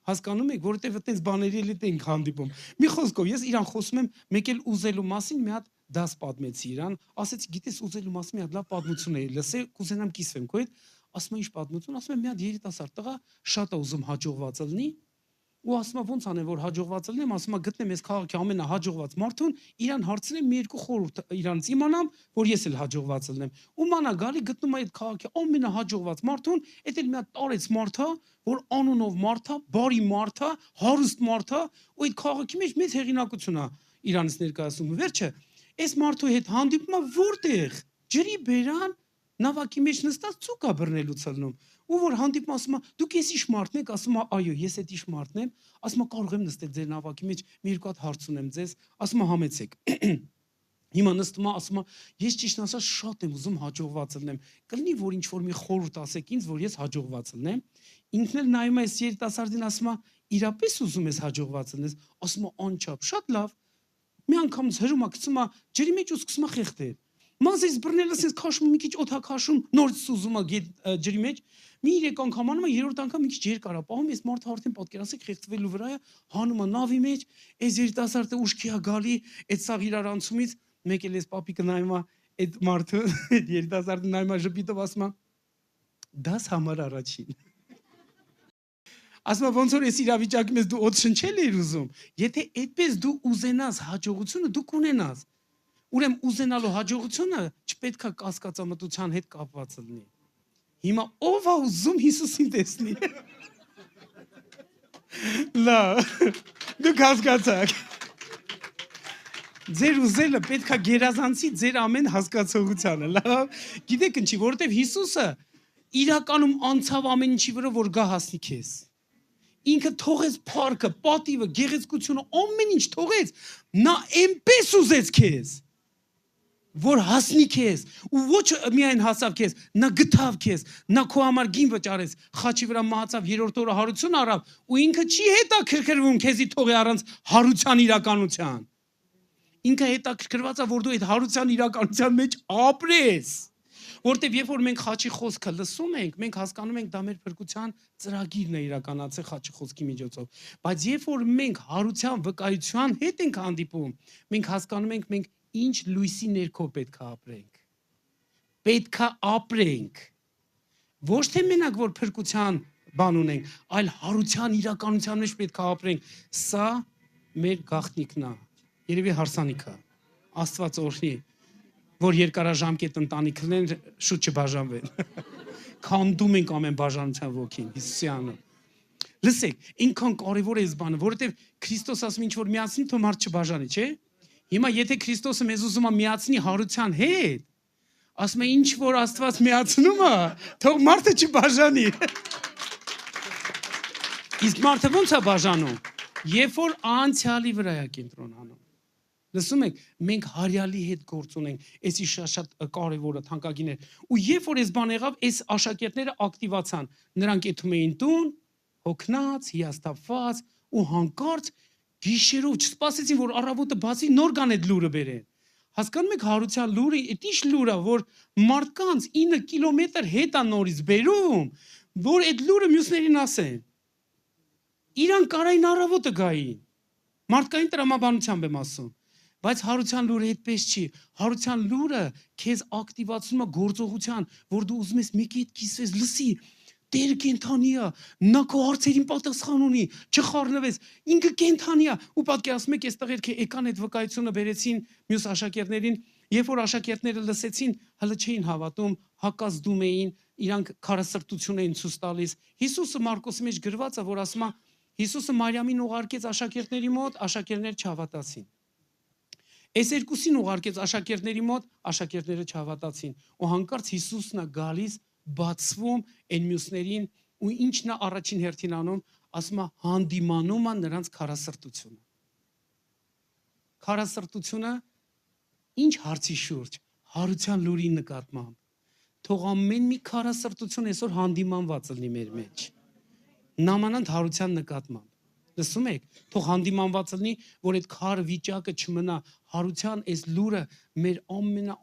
Հասկանում եք, որովհետև այդպես բաների էլ ենք հանդիպում։ Մի խոսքով ես իրան խոսում եմ, մեկ էլ ուզելու մասին մի հատ դաս պատմեցի իրան, ասեցի գիտես ուզելու մասին մի հատ լավ պատմություն էի լսել, կուզենամ կիսվեմ քո հետ, ասում եմ ինչ պատմություն, ասում եմ մի հատ երիտասարդ տղա շատ է ուզում հաջողված լինի, ու ասում է ոնց անեմ որ հաջողված լինեմ, ասում է գտնեմ ես քաղաքի ամենահաջողված մարդուն, իրան հարցնեմ մի երկու խորհուրդ իրանից իմանամ, որ ես էլ հաջողված լինեմ։ Ու մանա գալի գտնում է այդ քաղաքի ամենահաջողված մարդուն, այդ էլ մի հատ տարեց մարդ է, որ անունով մարդ է, բարի մարդ է, հարուստ մարդ է, ու այդ քաղաքի մեջ մեծ հեղինակություն է իրանից ներկայացնում։ Վերջը, այս մարդու հետ հանդիպում է որտեղ ջրի բերան նավակի մեջ նստած ցուկ է բռնելուց ելնում։ Ու որ հանդիպում ասում է դուք ես իշ մարդն եք, ասում է այո ես այդ իշ մարդն եմ, ասում է կարող եմ նստել ձեր նավակի մեջ, մի երկու հատ հարց ունեմ ձեզ, ասում է համեցեք։ Հիմա նստում է, ասում է ես ճիշտ ասած շատ եմ ուզում հաջողված լինեմ, կլինի որ ինչ որ մի խորհուրդ ասեք ինձ, որ ես հաջողված լինեմ։ Ինքն էլ նայում է այս երիտասարդին, ասում է իրապես ուզում ես հաջողված լինես, ասում է անչափ, շատ լավ։ Մի անգամից հրում է գցում է ջրի մեջ ու սկսում է խեղդել։ Մազից բռնելը sense քաշում մի քիչ օդ է քաշում, նորից սուզում է ջրի մեջ։ Մի 3 անգամ անում է, երրորդ անգամ մի քիչ երկար է պահում, այս մարդը արդեն պատկերացեք խեղդվելու վրա է, հանում է նավի մեջ, այս երիտասարդը ուշքի է գալի, այդ սաղ իրար անցումից, մեկ էլ էս պապիկը նայում է այդ մարդը, երիտասարդը նայում է ժպիտով ասում է դաս համար առաջին։ Ասում է ոնց որ այս իրավիճակի մեջ դու օդ շնչել ես ուզում, եթե այդպես դու ուզենաս հաջողությունը դու կունենաս։ Ուրեմն ուզենալու հաջողությունը չպետք է կասկածամտության հետ կապված լինի։ Հիմա ով է ուզում Հիսուսին տեսնի։ Լավ, դուք հասկացաք։ Ձեր ուզելը պետք է գերազանցի ձեր ամեն հասկացողությանը, լավ։ Գիտեք ինչի, որովհետև Հիսուսը իրականում անցավ ամեն ինչի վրա, որ գա հասնի քեզ։ Ինքը թողեց փառքը, պատիվը, գեղեցկությունը, ամեն ինչ թողեց, նա այնպես ուզեց քեզ, որ հասնի քեզ, ու ոչ միայն հասավ քեզ, նա գտավ քեզ, նա քո համար գին վճարեց, խաչի վրա մահացավ, երրորդ օրը հարություն առավ, ու ինքը չի հետաքրքրվում քեզի թողի առանց հարության իրականության։ Ինքը հետաքրքրված է, որ դու այդ հարության իրականության մեջ ապրես։ Որտեւ երբ որ մենք խաչի խոսքը լսում ենք, մենք հասկանում ենք դա մեր փրկության ծրագիրն է իրականացել խաչի խոսքի միջոցով։ Բայց երբ որ մենք հարության վկայության հետ ենք հանդիպում, մենք հասկանում ենք մենք ինչ լույսի ներքո պետք է ապրենք։ Պետք է ապրենք։ Ոչ թե մենակ որ փրկության բան ունենք, այլ հարության իրականության մեջ պետք է ապրենք։ Սա մեր գաղտնիքն է։ Երևի հարսանիքը։ Աստված օրհնի, որ երկարաժամկետ ընտանիքներն են շուտ չբաժանվեն։ Քանդում ենք ամեն բաժանության ոգին, Հիսուսյանը։ Լսեք, ինքան կարևոր է այս բանը, որովհետև Քրիստոս ասում ինչ որ միացնի, թող մարդ չբաժանի, չէ՞։ Հիմա եթե Քրիստոսը մեզ ուզում է միացնի հարության հետ, ասում է ինչ որ Աստված միացնում է, թող մարդը չբաժանի։ Իսկ մարդը ո՞նց է բաժանում։ Երբ որ անցյալի վրա է կենտրոնանում։ Լսում եք, մենք հարյալի հետ գործ ունենք, էսի շատ կարևորը թանկագին է։ Ու երբ որ այս բան եղավ, այս աշակերտները ակտիվացան, նրանք եթում էին տուն, հոգնած, հիասթափված ու հանկարծ գիշերով չսպասեցին, որ առավոտը բացի նոր կան այդ լուրը բերեն։ Հասկանում եք հարության լուրը, այդ ինչ լուր է, որ մարդկանց 9 կիլոմետր հետ է նորից բերում, որ այդ լուրը մյուսներին ասեն։ Իրան կարային առավոտը գային։ Մարդկային տրամաբանությամբ եմ ասում։ Բայց հարության լուրը այդպես չի։ Հարության լուրը քեզ ակտիվացնում է գործողության, որ դու ուզում ես մեկի հետ կիսվես, լսի, Տերը կենթանի է, նա քո հարցերին պատասխան ունի, չխառնվես, ինքը կենթանի է։ Ու պատկերացնում եք, այստեղ եկան այդ վկայությունը բերեցին մյուս աշակերտներին, երբ որ աշակերտները լսեցին, հələ չէին հավատում, հակազդում էին, իրանք քարասրտություն էին ցույց տալիս։ Հիսուսը Մարկոսի մեջ գրված է, որ ասում է, Հիսուսը Մարիամին ուղարկեց աշակերտների մոտ, աշակերտները չհավատացին։ Այս երկուսին ուղարկեց աշակերտների մոտ, աշակերտները չհավատացին։ Ու հանկարծ Հիսուսն է գալիս, բացվում այն մյուսներին, ու ինչն է առաջին հերթին անում, ասում է հանդիմանում է նրանց քարասրտությունը։ Քարասրտությունը ինչ հարցի շուրջ, հարության լուրի նկատմամբ։ Թող ամեն մի քարասրտություն այսօր հանդիմանված լինի մեր մեջ։ Նամանանդ հարության նկատմամբ։ Լսում եք, թող հանդիմանված լինի, որ այդ քար վիճակը չմնա, հարության այս լուրը մեր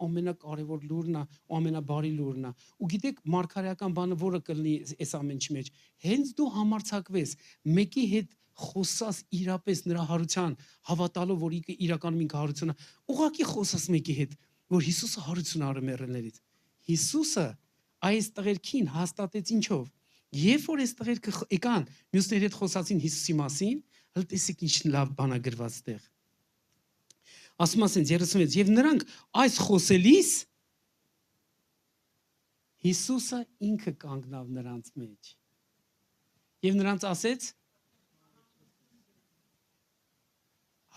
ամենակարևոր լուրն է, ու ամենաբարի լուրն է։ Ու գիտեք, մարգարեական բանը որը կլինի այս ամենի մեջ, հենց դու համարձակվես, մեկի հետ խոսաս իրապես նրա հարության, հավատալով, որ իրականում ինքը հարություն է, ուղղակի խոսաս մեկի հետ, որ Հիսուսը հարություն արը մեռելներից։ Հիսուսը այս տղերքին հաստատեց ինչով։ Երբ որ այս տղերքը եկան, մյուսների հետ խոսացին Հիսուսի մասին, հələ տեսեք ինչ լավ բան է գրված տեղ։ Ասում ասենց 36, եւ նրանք այս խոսելիս Հիսուսը ինքը կանգնավ նրանց մեջ։ Եվ նրանց ասեց.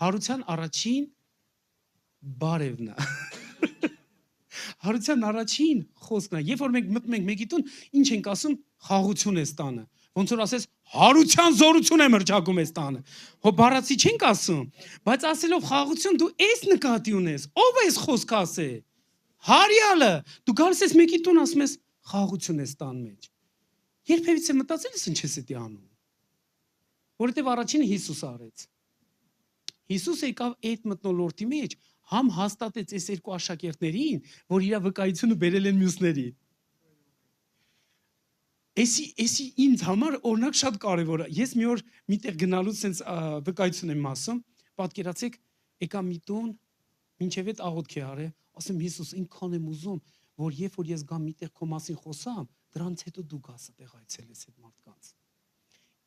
հարության առաջին բարևն է։ Հարության առաջին խոսքն է, երբ որ մենք մտնում ենք մեկի տուն, ինչ ենք ասում, խաղություն է տանը։ Ոնց որ ասես, հարության զորություն է մրճակում է տանը։ Հո բառացի չենք ասում, բայց ասելով խաղություն դու էս նկատի ունես, ով է էս խոսքը ասե։ Հարյալը, դու գալիս ես մեկի տուն ասում ես, խաղություն է տան մեջ։ Երբևիցե մտածել ես ինչ ես դա անում։ Որովհետև առաջինը Հիսուսը արեց։ Հիսուսը եկավ այդ մտնոլորտի մեջ, համ հաստատեց այս երկու աշակերտներին, որ իր վկայությունը բերել են մյուսներին։ Էսի ինձ համար օրինակ շատ կարևոր է։ Ես մի օր միտեղ գնալուց sense վկայություն եմ ասում, պատկերացեք, եկա մի տուն, մինչև այդ աղոթք է արել, ասեմ Հիսուս, ինքան եմ ուզում, որ երբ որ ես գամ միտեղ քո մասին խոսամ, դրանից հետո դու գաս այդտեղ այցելես այդ մարդկանց։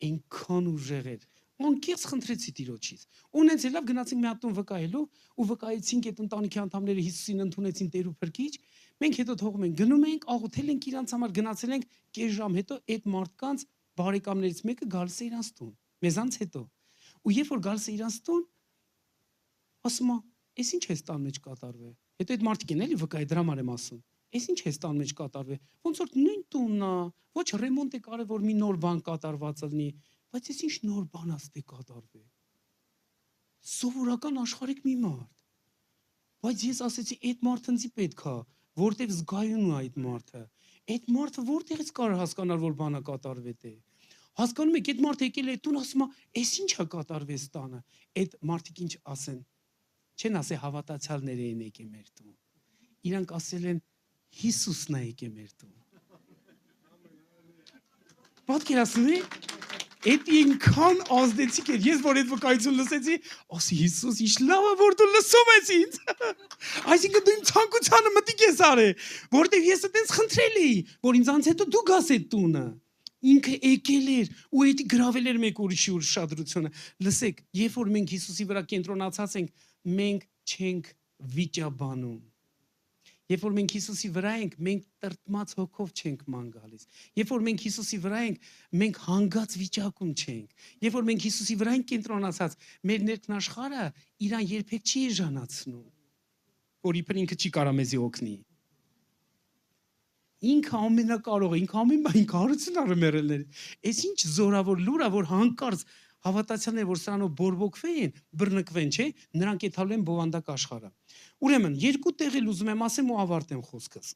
Այնքան ուժեղ էր։ Անկեղծ խնդրեցի Տիրոջից։ Ունենց լավ գնացինք մի հատ տուն վկայելու ու վկայեցինք այդ ընտանիքի անդամները Հիսուսին ընդունեցին Տեր ու Փրկիչ։ Մենք հետո թողում ենք, գնում ենք, աղոթել ենք իրանց համար, գնացել ենք կես ժամ հետո այդ մարդկանց բարեկամներից մեկը գալիս է իրանց տուն, մեզանց հետո։ Ու երբ որ գալիս է իրանց տուն, ասում է, «Էս ինչ է տան մեջ կատարվել»։ Հետո այդ մարդիկ են էլի վկայի դրա համար եմ ասում։ Էս ինչ է տան մեջ կատարվել։ Ոնց որ նույն տունն է, ոչ ռեմոնտ է կարել, որ մի նոր բան կատարված լինի, բայց էս ինչ նոր բան է կատարվել։ Սովորական աշխարհիկ մի մարդ։ Բայց ես ասեցի, այդ մարդը ինձ պետք է, որտեվ զգայուն է այդ մարդը։ Այդ մարդը որտեղից կարող հասկանալ, որ բանը կատարվեց է։ Հասկանում եք, այդ մարդը եկել է տուն, ասում է, «Էս ինչ է կատարվեց տանը»։ Այդ մարդիկ ինչ ասեն։ Չեն ասել հավատացյալներ են եկել մեր տուն։ Իրանք ասել են Հիսուսն է եկել մեր տուն։ Պատկերացնում եք, այդ ինքան ազդեցիկ էր։ Ես որ այդ վկայություն լսեցի, ասի Հիսուս, ինչ լավ է որ դու լսում ես ինձ։ Այսինքն դու իմ ցանկությանը մտիկ ես արել, որտեվ ես այդպես խնդրել էի, որ ինձանց հետո դու գաս այդ տունը։ Ինքը եկել էր ու էդի գրավել էր մեկ ուրիշի ուշադրությունը։ Լսեք, երբ որ մենք Հիսուսի վրա կենտրոնացած ենք, մենք չենք վիճաբանում։ Երբ որ մենք Հիսուսի վրա ենք, մենք տրտմած հոգով չենք ման գալիս։ Երբ որ մենք Հիսուսի վրա ենք, մենք հանգած վիճակում չենք։ Երբ որ մենք Հիսուսի վրա ենք կենտրոնացած, մեր ներքնաշխարհը իրան երբեք չի էժանացնում, որ իբր ինքը չի կարա մեզի օգնի։ Ինքը ամենակարող է, ինքը ամեն բան հարություն արը մեռելներից։ Այս ինչ զորավոր լուր է, որ հանկարծ հավատացյալները, որ սրանով բորբոքվեն, բռնկվեն, չէ՞, նրանք եթալու են բովանդակ աշխարհը։ Ուրեմն, երկու տեղ էլ ուզում եմ ասեմ ու ավարտեմ խոսքս։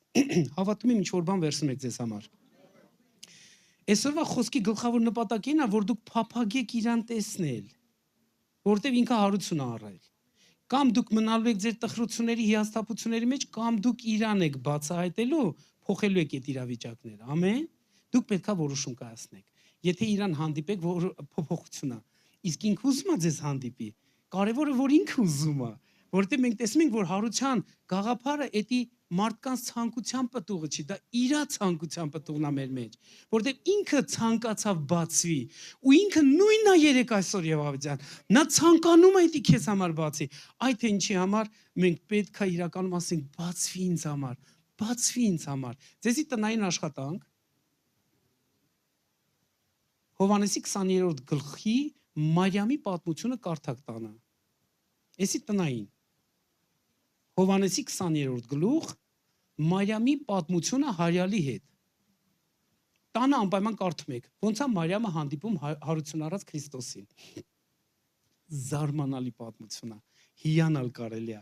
Հավատում եմ ինչ որ բան վերցնում եք ձեզ համար։ Այսօրվա խոսքի գլխավոր նպատակն է, որ դուք փափագեք իրան տեսնել, որտեվ ինքը հարություն է առել։ Կամ դուք մնալու եք ձեր տխրությունների, հիասթափությունների մեջ, կամ դուք իրան եք բացահայտելու, փոխելու եք այդ իրավիճակները։ Ամեն։ Դուք պետքա որոշում կայացնեք։ Եթե իրան հանդիպեք, որ փոփոխություն է, իսկ ինքը ուզում է ձեզ հանդիպի, կարևորը որ ինքը ուզում է, Որտեղ մենք տեսնում ենք, որ հարության գաղափարը էդի մարդկանց ցանկության պտուղը չի, դա իր ցանկության պտուղն է մեր մեջ, որտեղ ինքը ցանկացավ բացվի, ու ինքը նույնն է երեք այսօր եւ ավետյան։ Նա ցանկանում է դա քեզ համար բացի։ Այդ թե ինչի համար մենք պետք է իրականում ասենք բացվի ինձ համար, բացվի ինձ համար։ Ձեզի տնային աշխատանք Հովհաննեսի 20-րդ գլխի Մարիամի պատմությունը կարդաք տանը։ Էսի տնային Հովհաննեսի 20-րդ գլուխ Մարիամի պատմությունը Հարյալի հետ։ Տանը անպայման կարդում եք, ոնց է Մարիամը հանդիպում հարություն առած Քրիստոսին։ Զարմանալի պատմություն է, հիանալ կարելի է։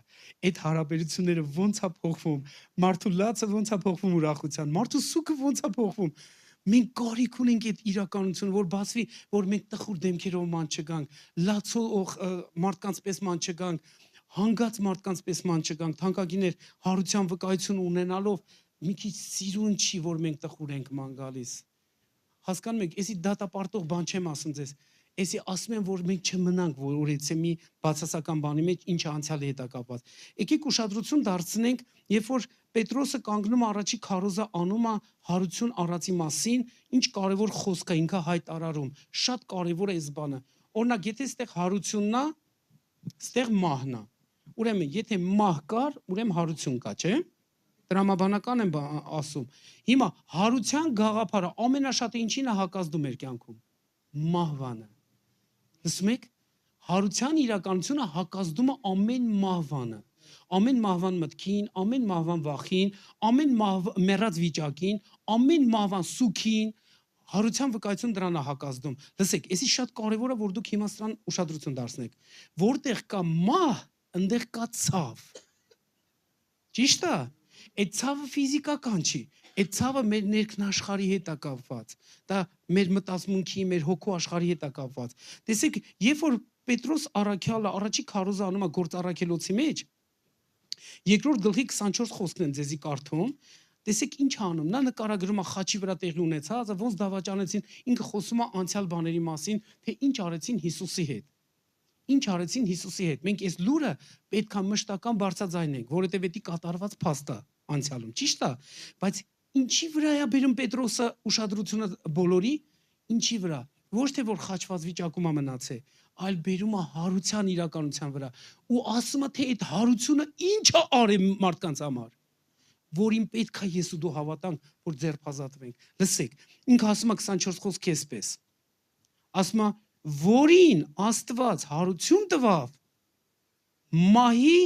Այդ հարաբերությունները ոնց է փոխվում, մարդու լացը ոնց է փոխվում ուրախության, մարդու սուքը ոնց է փոխվում։ Մենք կարիք ունենք այդ իրականությունը, որ բացվի, որ մենք տխուր դեմքերով ման չգանք, լացող մարդկանց պես ման չգանք, հանգած մարդկանց պես ման չգանք, թանկագիներ հարության վկայություն ունենալով մի քիչ սիրուն չի, որ մենք տխուր ենք ման գալիս։ Հասկանում եք, էսի դատապարտող բան չեմ ասում ձեզ, էսի ասում եմ, որ մենք չմնանք, որ էցե մի բացասական բանի մեջ ինչը անցյալի հետ է կապված։ Եկեք ուշադրություն դարձնենք, երբ որ Պետրոսը կանգնում առաջի քարոզը անում է հարություն առածի մասին, ինչ կարևոր խոսք է ինքը հայտարարում, շատ կարևոր է այս բանը։ Օրինակ, եթե այստեղ հարությունն է, այստեղ մահն է։ Ուրեմն, եթե մահ կար, ուրեմն հարություն կա, չէ՞։ Տրամաբանական եմ ասում։ Հիմա հարության գաղափարը ամենաշատը ինչին է հակազդում մեր կյանքում։ Մահվանը։ Լսում եք։ Հարության իրականությունը հակազդում է ամեն մահվանը։ Ամեն մահվան մտքին, ամեն մահվան վախին, ամեն մեռած վիճակին, ամեն մահվան սուքին, հարության վկայություն դրան է հակազդում։ Լսեք, էսի շատ կարևոր է, որ դուք հիմա սրան ուշադրություն դարձնեք։ Որտեղ կա մահ, այնտեղ կա ցավ։ Ճիշտ է։ Այդ ցավը ֆիզիկական չի, այդ ցավը մեր ներքնաշխարհի հետ է կապված, դա մեր մտածմունքի, մեր հոգու աշխարհի հետ է կապված։ Տեսեք, երբ որ Պետրոս առաքյալը առաջի քարոզը անում է գործ առաքելոցի մեջ, երկրորդ գլխի 24 խոսքն են ձեզի կարդում, տեսեք ինչ անում, նա նկարագրում է խաչի վրա տեղի ունեցածը, ոնց դավաճանեցին, ինքը խոսում է անցյալ բաների մասին, թե ինչ արեցին Հիսուսի հետ։ Ինչ արեցին Հիսուսի հետ։ Մենք այս լուրը պետք է մշտական բարձրաձայնենք, որովհետև դա կատարված փաստ է անցյալում, ճիշտ է, բայց ինչի վրա է բերում Պետրոսը ուշադրությունը բոլորի, ինչի վրա, ոչ թե որ խաչված վիճակում է մնացել, այլ բերում է հարության իրականության վրա ու ասում է թե այդ հարությունը ինչ է արել մարդկանց համար, որին պետք է ես ու դու հավատանք, որ ձերբազատվենք։ Լսեք, ինքը ասում է 24 խոսք էսպես, ասում է որին Աստված հարություն տվավ մահի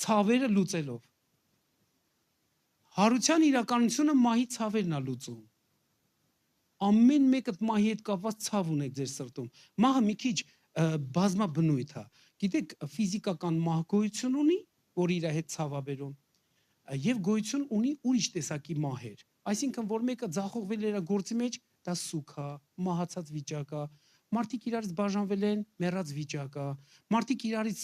ցավերը լուծելով։ Հարության իրականությունը մահի ցավերն է լուծում։ Ամեն մեկը մահի հետ կապված ցավ ունեք ձեր սրտում։ Մահը մի քիչ բազմաբնույթ է։ Գիտեք, ֆիզիկական մահ գոյություն ունի, որ իր հետ ցավ է բերում, եւ գոյություն ունի ուրիշ տեսակի մահեր։ Այսինքն, որ մեկը ձախողվել է գործի մեջ, դա սուք է, մահացած վիճակ է։ Մարդիկ իրարից բաժանվել են, մեռած վիճակ է։ Մարդիկ իրարից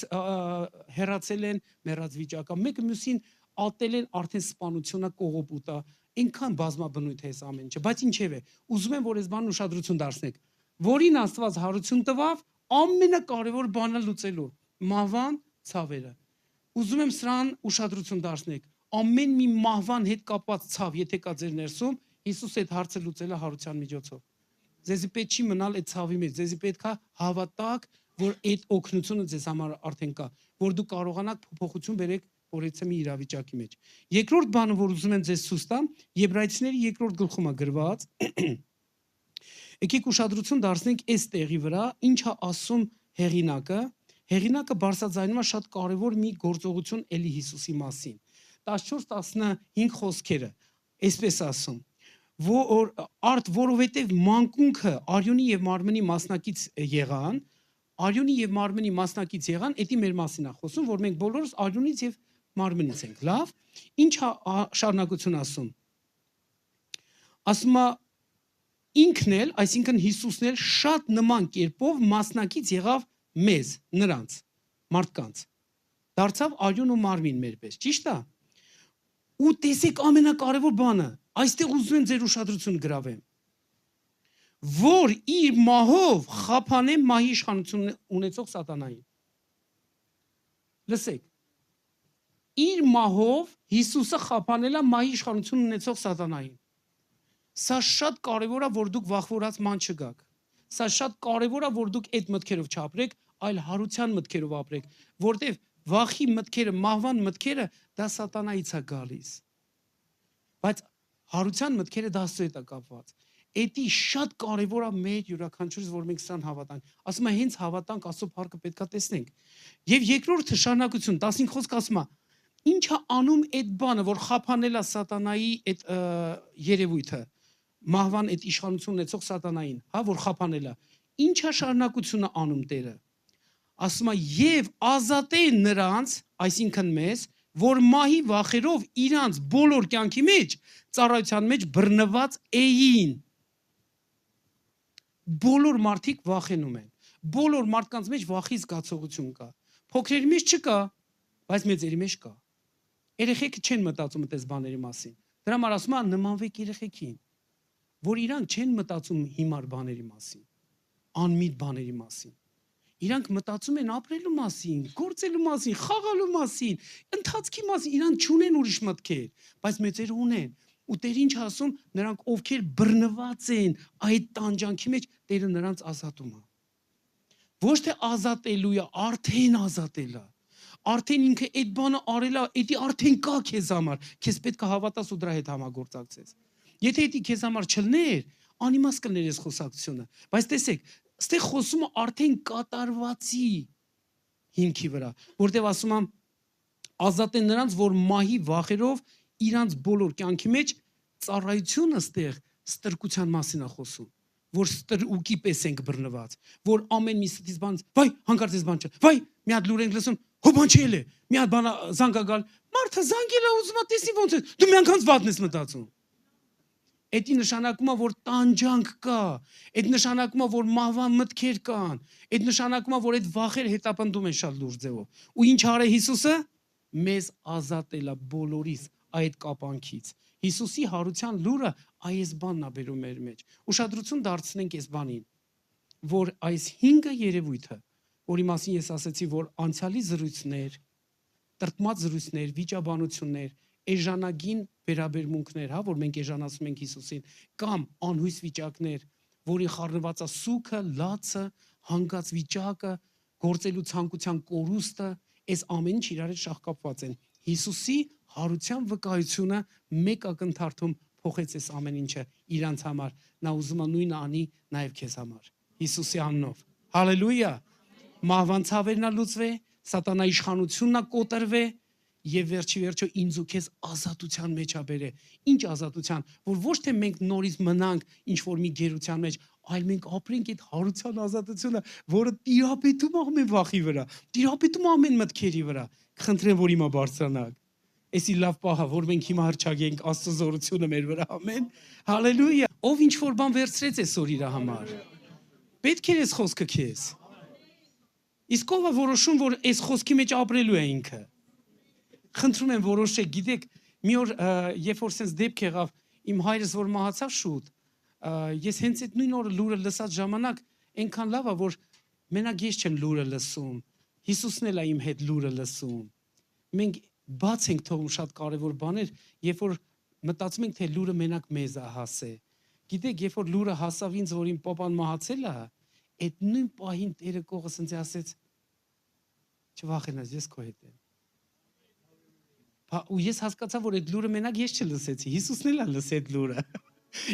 հեռացել են, մեռած վիճակ է։ Մեկը մյուսին ատել են, արդեն սպանությունը կողոպուտ է։ Ինքան բազմաբնույթ է այս ամեն ինչը, բայց ինչև է։ Ուզում եմ, որ այս բանն ուշադրություն դարձնեք։ Որին Աստված հարություն տվավ, ամենակարևոր բանը լուծելու մահվան ցավերը։ Ուզում եմ սրան ուշադրություն դարձնեք։ Ամեն մի մահվան հետ կապված ցավ, եթե կա ձեր ներսում, Հիսուս այդ հարցը լուծել է հարության միջոցով։ Ձեզի պետք չի մնալ այդ ցավի մեջ, ձեզի պետք է հավատաք, որ այդ օգնությունը ձեզ համար արդեն կա, որ դու կարողանաք փոփոխություն բերեք օրեցը մի իրավիճակի մեջ։ Երկրորդ բանը, որ ուզում եմ ձեզ ցույց տամ, Եբրայեցիների 2-րդ գլխում է գրված։ Եկեք ուշադրություն դարձնենք այս տեղի վրա, ինչ է ասում հեղինակը։ Հեղինակը բարձրաձայնում է շատ կարևոր մի գործողություն էլի Հիսուսի մասին։ 14-15 խոսքերը, այսպես ասում, որովհետև մանկունքը արյունի եւ մարմնի մասնակից եղան, արյունի եւ մարմնի մասնակից եղան, դա մեր մասին է խոսում, որ մենք բոլորս արյունից եւ մարմնից ենք, լավ։ Ինչ շարունակություն ասում։ Ասում է ինքն էլ, այսինքն Հիսուսն էլ շատ նման կերպով մասնակից եղավ մեզ, նրանց, մարդկանց։ Դարձավ արյուն ու մարմին մեր պես, ճիշտ է։ Ու տեսեք ամենակարևոր բանը, այստեղ ուզում եմ ձեր ուշադրությունը գրավեմ, որ իր մահով խափանե մահի իշխանություն ունեցող սատանային։ Լսեք, իր մահով Հիսուսը խափանել է մահի իշխանություն ունեցող սատանային։ Սա շատ կարևոր է, որ դուք վախվորած ման չգաք։ Սա շատ կարևոր է, որ դուք այդ մտքերով չապրեք, այլ հարության մտքերով ապրեք, որտեվ վախի մտքերը, մահվան մտքերը դա սատանայից է գալիս։ Բայց հարության մտքերը դա Աստծո հետ է կապված։ Էդի շատ կարևոր է մեր յուրաքանչյուրս, որ մենք սրան հավատանք։ Ասում է հենց հավատանք Աստծո փառքը պետքա տեսնենք։ Եվ երկրորդը շարունակություն 15 խոսք ասում է. ինչ է անում այդ բանը, որ խափանել է սատանայի այդ երևույթը, մահվան այդ իշխանություն ունեցող սատանային, հա, որ խափանել է։ Ինչ է շարունակությունը անում Տերը։ Ասում է եւ ազատե նրանց, այսինքն մեզ, որ մահի վախերով իրանց բոլոր կյանքի մեջ ծառայության մեջ բռնված էին։ Բոլոր մարդիկ վախենում են։ Բոլոր մարդկանց մեջ վախի զգացողություն կա։ Փոքրերի մեջ չկա, բայց մեծերի մեջ կա։ Երեխեքը չեն մտածում այդպես բաների մասին։ Դրա համար ասում է նմանվեք երեխեքին, որ իրանք չեն մտածում հիմար բաների մասին, անմիտ բաների մասին։ Իրանք մտածում են ապրելու մասին, գործելու մասին, խաղալու մասին, ընթացքի մասին, իրանք չունեն ուրիշ մտքեր, բայց մեծերը ունեն։ Ու Տերը ինչ ասում, նրանք ովքեր բռնված են այդ տանջանքի մեջ, Տերը նրանց ազատում է։ Ոչ թե ազատելու է, արդեն ազատել է։ Արդեն ինքը այդ բանը արել է, էդի արդեն կա քեզ համար, քեզ պետք է հավատաս ու դրա հետ համագործակցես։ Եթե էդի քեզ համար չլներ, անիմաստ կլներ այս խոսակցությունը, բայց տեսեք, ստեղ խոսումը արդեն կատարվածի հիմքի վրա, որտեղ ասում եմ ազատեն նրանց, որ մահի վախերով իրանց բոլոր կյանքի մեջ ծառայությունը ստեղ ստրկության մասին է խոսում, որ ստրուկի պես ենք բռնված, որ ամեն մի ստից բան, վայ, հանկարծ այս բան չէ, վայ, մի հատ լուր ենք լսում, հո բան չէ է, մի հատ բան զանգա գալ, մարդը զանգել է ուզում է տեսնի ոնց է, դու մի անգամ վատն ես մտածում։ Էդի նշանակում է, որ տանջանք կա, այդ նշանակում է, որ մահվան մտքեր կան, այդ նշանակում է, որ այդ վախերը հետապնդում են շատ լուրջ ձևով։ Ու ինչ արե Հիսուսը, մեզ ազատել է բոլորից այդ կապանքից։ Հիսուսի հարության լուրը այս բանն է բերում մեր մեջ։ Ուշադրություն դարձնենք այս բանին, որ այս 5 երևույթը, որի մասին ես ասացի, որ անցյալի զրույցներ, տրտմած զրույցներ, վիճաբանություններ, էժանագին վերաբերմունքներ, հա, որ մենք էժանացում ենք Հիսուսին, կամ անհույս վիճակներ, որի խառնված է սուքը, լացը, հանգած վիճակը, գործելու ցանկության կորուստը, այս ամեն ինչ իրար հետ շահկապված են։ Հիսուսի հարության վկայությունը մեկ ակնթարթում փոխեց այս ամեն ինչը իրանց համար։ Նա ուզում է նույնը անի նաև քեզ համար։ Հիսուսի անունով։ Հալելույա։ Մահվան ցավերն է լուծվե, սատանայի իշխանությունն է կոտրվե, եւ վերջի ինձ ու քեզ ազատության մեջ է բերե։ Ինչ ազատության, որ ոչ թե մենք նորից մնանք ինչ որ մի գերության մեջ, այլ մենք ապրենք այդ հարության ազատությունը, որը տիրապետում ամեն վախի վրա, տիրապետում ամեն մտքերի վրա։ Խնդրեմ, որ հիմա բարձրանաք։ Էսի լավ պահա, որ մենք հիմա հրճագենք Աստծո զորությունը մեր վրա, ամեն։ Հալելույա։ Ով ինչ որ բան վերցրեց այսօր իր համար։ Պետք է այս խոսքը քեզ։ Իսկ ով է որոշում, որ այս խոսքի մեջ ապրելու է ինքը։ Խնդրում եմ որոշեք, գիտեք, մի օր երբ որ sense դեպք եղավ, իմ հայրս որ մահացավ շուտ, ես հենց այդ նույն օրը լուրը լսած ժամանակ այնքան լավ է, որ մենակ ես չեմ լուրը լսում, Հիսուսն էլ է իմ հետ լուրը լսում։ Մենք բաց ենք թողում շատ կարևոր բաներ, երբ որ մտածում ենք, թե լուրը մենակ մեզ է հասե։ Գիտեք, երբ որ լուրը հասավ ինձ, որ իմ պապան մահացել է, այդ նույն պահին Տերը կողս ինձ ասեց. «Չվախենաս, ես քո հետ եմ»։ Ու ես հասկացա, որ այդ լուրը մենակ ես չլսեցի, Հիսուսն էլ է լսել այդ լուրը։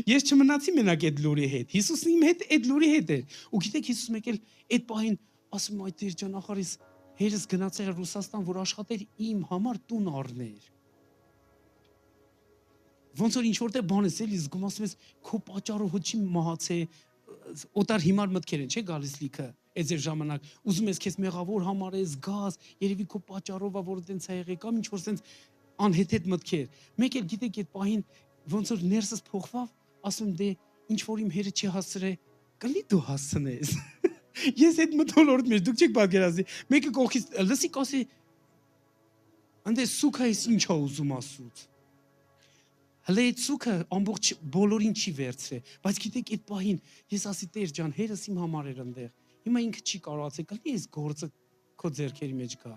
Ես չմնացի մենակ այդ լուրի հետ, Հիսուսն իմ հետ այդ լուրի հետ էր։ Ու գիտեք, Հիսուս մեկ էլ այդ պահին ասում այ Տեր ջան, ախարիս հերս գնաց էր Ռուսաստան, որ աշխատեր իմ համար տուն առներ։ Ոնց որ ինչ որտեղ բան ես էլի զգում, ասում ես քո պատճառով հոչի մահացե, օտար հիմար մտքեր են, չէ՞ գալիս լիքը այդ ձեր ժամանակ։ Ուզում ես քեզ մեղավոր համարես, գաս, երևի քո պատճառով է որ տենց է եղել, կամ ինչ որ տենց անհեթեթ մտքեր։ Մեկ էլ գիտեք այդ պահին ոնց որ ներսս փոխվավ, ասում դե ինչ որ իմ հերը չի հասցրե, կլի դու հասցնես։ Ես այդ մտոլորտ մեջ դուք չեք պատկերացնի։ Մեկը կողքից լսի կասի ընդ սուքա ես ինչ է ուզում ասուց։ Հələ այդ սուքը ամբողջ բոլորին չի վերցրե, բայց գիտեք այդ պահին ես ասի Տեր ջան, հերս իմ համար էր այնտեղ։ Հիմա ինքը չի կարողացել, կլի այս գործը քո ձեռքերի մեջ գա։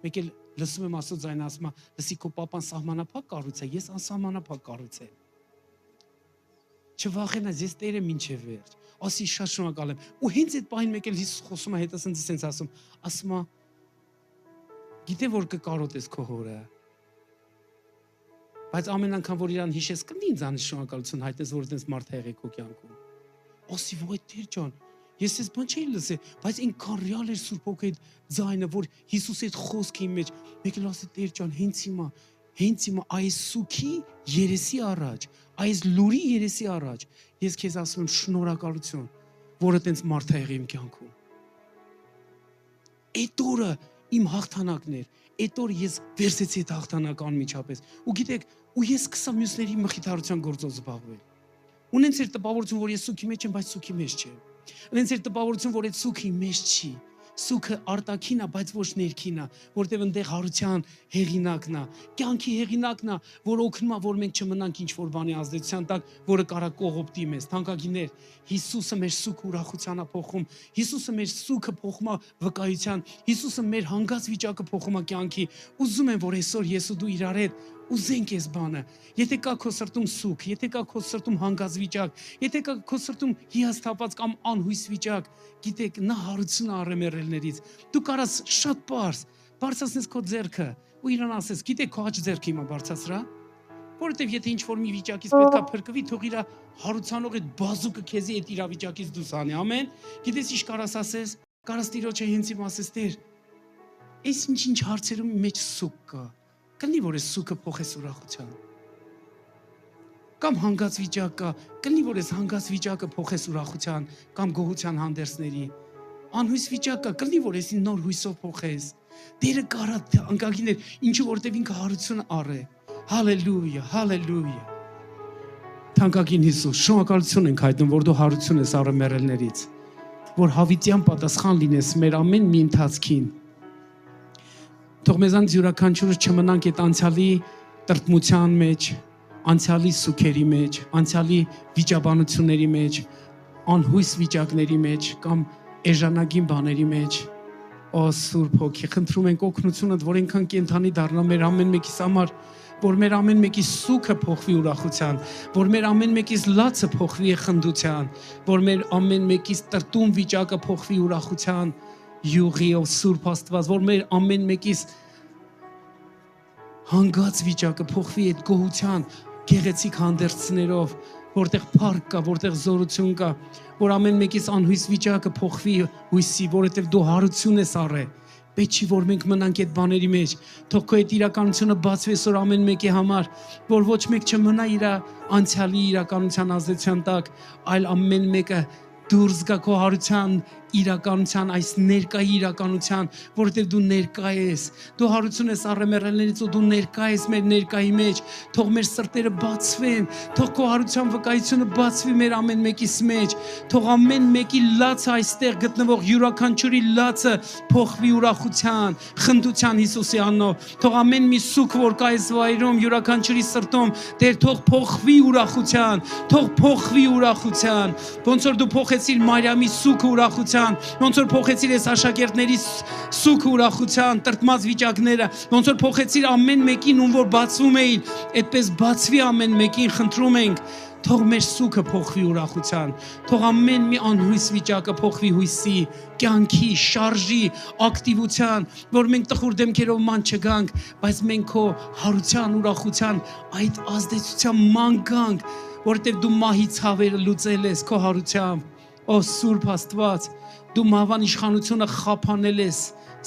մեկ էլ լսում եմ Աստծո ձայնը, ասում է, լսի քո պապան սահմանափակ կառույց է, ես անսահմանափակ կառույց եմ։ Չվախենաս, ես Տեր եմ մինչև վերջ։ Ասի շատ շնորհակալ եմ։ Ու հենց այդ պահին մեկ էլ Հիսուս խոսում է հետս ինձ ասում է, գիտե որ կկարոտես քո հորը։ Բայց ամեն անգամ որ իրան հիշես, կնի ինձանից շնորհակալություն հայտնես, որ այդպես մարդ եղեք քո կյանքում։ Ասի ոյ Տեր ջան, ես ես բան չէի լսել, բայց ինքան ռեալ էր Սուրբ Հոգի այդ ձայնը, որ Հիսուսի այդ խոսքի մեջ, մեկ էլ ասի Տեր ջան, հենց հիմա այս սուքի երեսի առաջ, այս լուրի երեսի առաջ, ես քեզ ասում եմ շնորհակալություն, որ այդպես մարդ եղի իմ կյանքում։ Այդ օրը իմ հաղթանակն էր, այդ օր ես վերցեցի այդ հաղթանակը անմիջապես։ Ու գիտեք, ու ես սկսա մյուսների մխիթարության գործով զբաղվել։ Ունենց էր տպավորություն, որ ես սուքի մեջ եմ, բայց սուքի մեջ չեմ։ Ունենց էր տպավորություն, որ այդ սուքի մեջ չի։ Սուքը արտաքին է, բայց ոչ ներքին է, որտեղ այնտեղ հարության հեղինակն է, կյանքի հեղինակն է, որ օգնում է, որ մենք չմնանք ինչ-որ բանի ազդեցության տակ, որը կարա կողոպտի մեզ։ Թանկագիններ, Հիսուսը մեր սուքը ուրախության է փոխում, Հիսուսը մեր սուքը փոխում է վկայության, Հիսուսը մեր հանգած վիճակը փոխում է կյանքի։ Ուզում եմ, որ այսօր ես ու դու իրար հետ ուզենք այս բանը։ Եթե կա քո սրտում սուք, եթե կա քո սրտում հանգած վիճակ, եթե կա քո սրտում հիասթափած կամ անհույս վիճակ, գիտեք, նա հարություն առե մեռելներից։ Դու կարաս շատ բարձրացնես քո ձեռքը ու իրան ասես, գիտեք, քո աջ ձեռքը հիմա բարձրացրա, որովհետև եթե ինչ-որ մի վիճակից պետքա փրկվի, թող իր հարուցանող այդ բազուկը քեզի այդ իրավիճակից դուրս անի, ամեն։ Գիտես ինչ կարաս ասես, կարաս Տիրոջը հենց իմ ասես, Տեր, այս ինչ հարցերում մեջ սուք կա։ Կլինի, որ այս սուքը փոխես ուրախության։ Կամ հանգած վիճակ կա, կլինի, որ այս հանգած վիճակը փոխես ուրախության կամ գոհության հանդերձների։ Անհույս վիճակ կա, կլինի, որ այս նոր հույսով փոխես։ Տերը կարա անկագիներ, ինչու որտև ինքը հարություն առե։ Հալելույա, հալելույա։ Թանկագին Հիսուս, շնորհակալություն ենք հայտնում, որ դու հարություն ես առել մեռելներից, որ հավիտյան պատասխան լինես մեր ամեն մի ընթացքին։ Թող մեզանից յուրաքանչյուրս չմնանք այդ անցյալի տրտմության մեջ, անցյալի սուքերի մեջ, անցյալի վիճաբանությունների մեջ, անհույս վիճակների մեջ կամ էժանագին բաների մեջ։ Օ Սուրբ Հոգի, խնդրում ենք օգնությունդ, որ այնքան կենթանի դառնա մեր ամեն մեկիս համար, որ մեր ամեն մեկի սուքը փոխվի ուրախության, որ մեր ամեն մեկիս լացը փոխվի խնդության, որ մեր ամեն մեկիս տրտում վիճակը փոխվի ուրախության, յուղիով Սուրբ Աստված, որ մեր ամեն մեկիս հանգած վիճակը փոխվի այդ գոհության գեղեցիկ հանդերձներով, որտեղ փառք կա, որտեղ զորություն կա, որ ամեն մեկիս անհույս վիճակը փոխվի հույսի, որովհետև դու հարություն ես առել։ Պետք չի, որ մենք մնանք այդ բաների մեջ, թող քո այդ իրականությունը բացվի այսօր ամեն մեկի համար, որ ոչ մեկ չմնա իր անցյալի իրականության ազդեցության տակ, այլ ամեն մեկը դուրս գա քո հարության իրականության, այս ներկայի իրականության, որովհետև դու ներկա ես, դու հարություն ես առել մեռելներից ու դու ներկա ես մեր ներկայի մեջ, թող մեր սրտերը բացվեն, թող քո հարության վկայությունը բացվի մեր ամեն մեկիս մեջ, թող ամեն մեկի լացը այստեղ գտնվող յուրաքանչյուրի լացը փոխվի ուրախության, խնդության Հիսուսի անունով, թող ամեն մի սուք, որ կա այս վայրում յուրաքանչյուրի սրտում, Տեր, թող փոխվի ուրախության, թող փոխվի ուրախության, ոնց որ դու փոխեցիր Մարիամի սուքը ուրախության, ոնց որ փոխեցիր այս աշակերտների սուքը ուրախության, տրտմած վիճակները, ոնց որ փոխեցիր ամեն մեկին, ում որ բացվում էին, այդպես բացվի ամեն մեկին, խնդրում ենք, թող մեր սուքը փոխվի ուրախության, թող ամեն մի անհույս վիճակը փոխվի հույսի, կյանքի, շարժի, ակտիվության, որ մենք տխուր դեմքերով ման չգանք, բայց մենք քո հարության, ուրախության այդ ազդեցության ման գանք, որտեղ դու մահի ցավերը լուծել ես քո հարությամբ։ Օ Սուրբ Աստված, դու մահվան իշխանությունը խափանել ես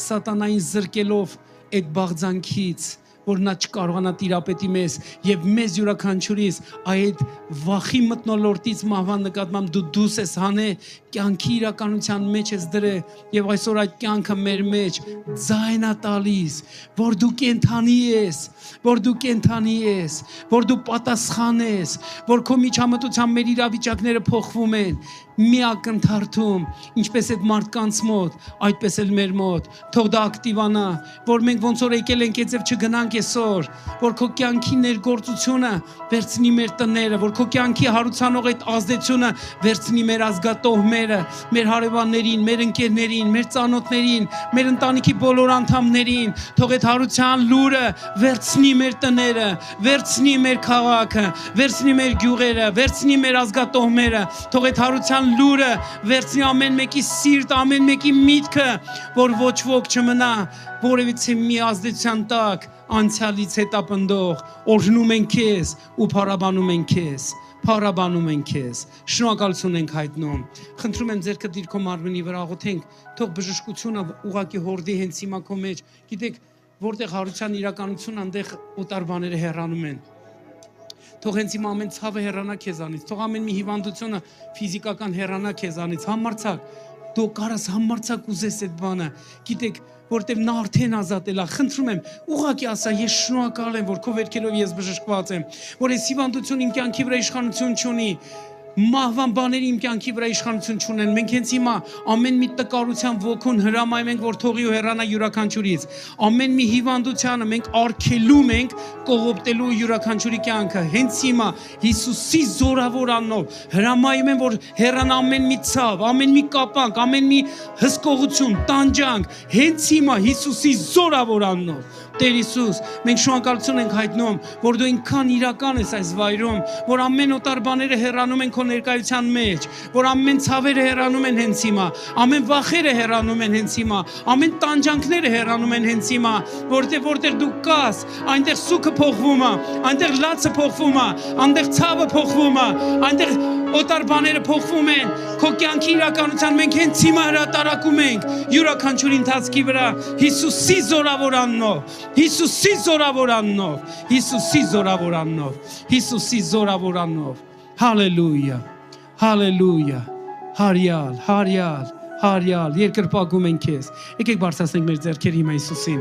սատանային զրկելով այդ բաղձանքից, որ նա չկարողանա տիրապետի մեզ եւ մեզ յուրաքանչյուրիս այդ վախի մթնոլորտից մահվան նկատմամբ դու դուրս ես հանել, կյանքի իրականության մեջ ես դրել եւ այսօր այդ կյանքը մեր մեջ ձայնա տալիս, որ դու կենթանի ես, որ դու կենթանի ես, որ դու պատասխան ես, որ քո միջամտությամբ մեր իրավիճակները փոխվում են, մի ակնթարթում, ինչպես այդ մարդկանց մոտ, այդպես էլ մեր մոտ, թող դա ակտիվանա, որ մենք ոնց որ եկել ենք, այդպես չգնանք այսօր, որ քո կյանքի ներգործությունը վերցնի մեր տները, որ քո կյանքի հարուցանող այդ ազդեցությունը վերցնի մեր ազգատոհները, մեր հարևաններին, մեր ընկերներին, մեր ծանոթներին, մեր ընտանիքի բոլոր անդամներին, թող այդ հարության լուրը վերցնի մեր տները, վերցնի մեր քաղաքը, վերցնի մեր գյուղերը, վերցնի մեր ազգատոհները, թող այդ հարության լուրը վերցնի ամեն մեկի սիրտ, ամեն մեկի միտքը, որ ոչ ոք չմնա որևիցե մի ազդեցության տակ, անցյալից հետապնդող, օրհնում են քեզ ու փառաբանում են քեզ, փառաբանում են քեզ, շնորհակալություն ենք հայտնում։ Խնդրում եմ ձերքը դիր քո մարմնի վրա աղոթենք, թող բժշկությունը ուղակի հորդի հենց հիմա քո մեջ, գիտեք, որտեղ հարության իրականություն այնտեղ օտար բաները հեռանում են։ Թող հենց հիմա ամեն ցավը հեռանա քեզանից, թող ամեն մի հիվանդությունը ֆիզիկական հեռանա քեզանից, համարցակ, դու կարաս համարցակ ուզես այդ բանը, գիտեք, որտեղ նա արդեն ազատել է, խնդրում եմ, ուղղակի ասա, ես շնորհակալ եմ, որ քո վերքերով ես բժշկված եմ, որ այս հիվանդությունը իմ կյանքի վրա իշխանություն չունի, մահվան բաների իմ կյանքի վրա իշխանություն չունեն, մենք հենց հիմա ամեն մի տկարության ոգուն հրամայում ենք, որ թողի ու հեռանա յուրաքանչյուրից, ամեն մի հիվանդությանը մենք արգելում ենք կողոպտելու յուրաքանչյուրի կյանքը, հենց հիմա Հիսուսի զորավոր անունով հրամայում եմ, որ հեռանա ամեն մի ցավ, ամեն մի կապանք, ամեն մի հսկողություն, տանջանք, հենց հիմա Հիսուսի զորավոր անունով Տեր Հիսուս, մենք շնորհակալություն ենք հայտնում, որ դու ինքան իրական ես այս վայրում, որ ամեն օտար բաները հեռանում են քո ներկայության մեջ, որ ամեն ցավերը հեռանում են հենց հիմա, ամեն վախերը հեռանում են հենց հիմա, ամեն տանջանքները հեռանում են հենց հիմա, որտեղ դու կաս, այնտեղ սուքը փոխվում է, այնտեղ լացը փոխվում է, այնտեղ ցավը փոխվում է, այնտեղ օտար բաները փոխվում են, քո կյանքի իրականության մենք հենց հիմա հրատարակում ենք յուրաքանչյուրի ընթացքի վրա Հիսուսի զորավոր անունով, Հիսուսի զորավոր անունով, Հիսուսի զորավոր անունով, Հիսուսի զորավոր անունով, հալելույա, հալելույա, հարյալ, հարյալ, հարյալ, երկրպագում ենք քեզ, եկեք բարձրացնենք մեր ձեռքերը հիմա Հիսուսին։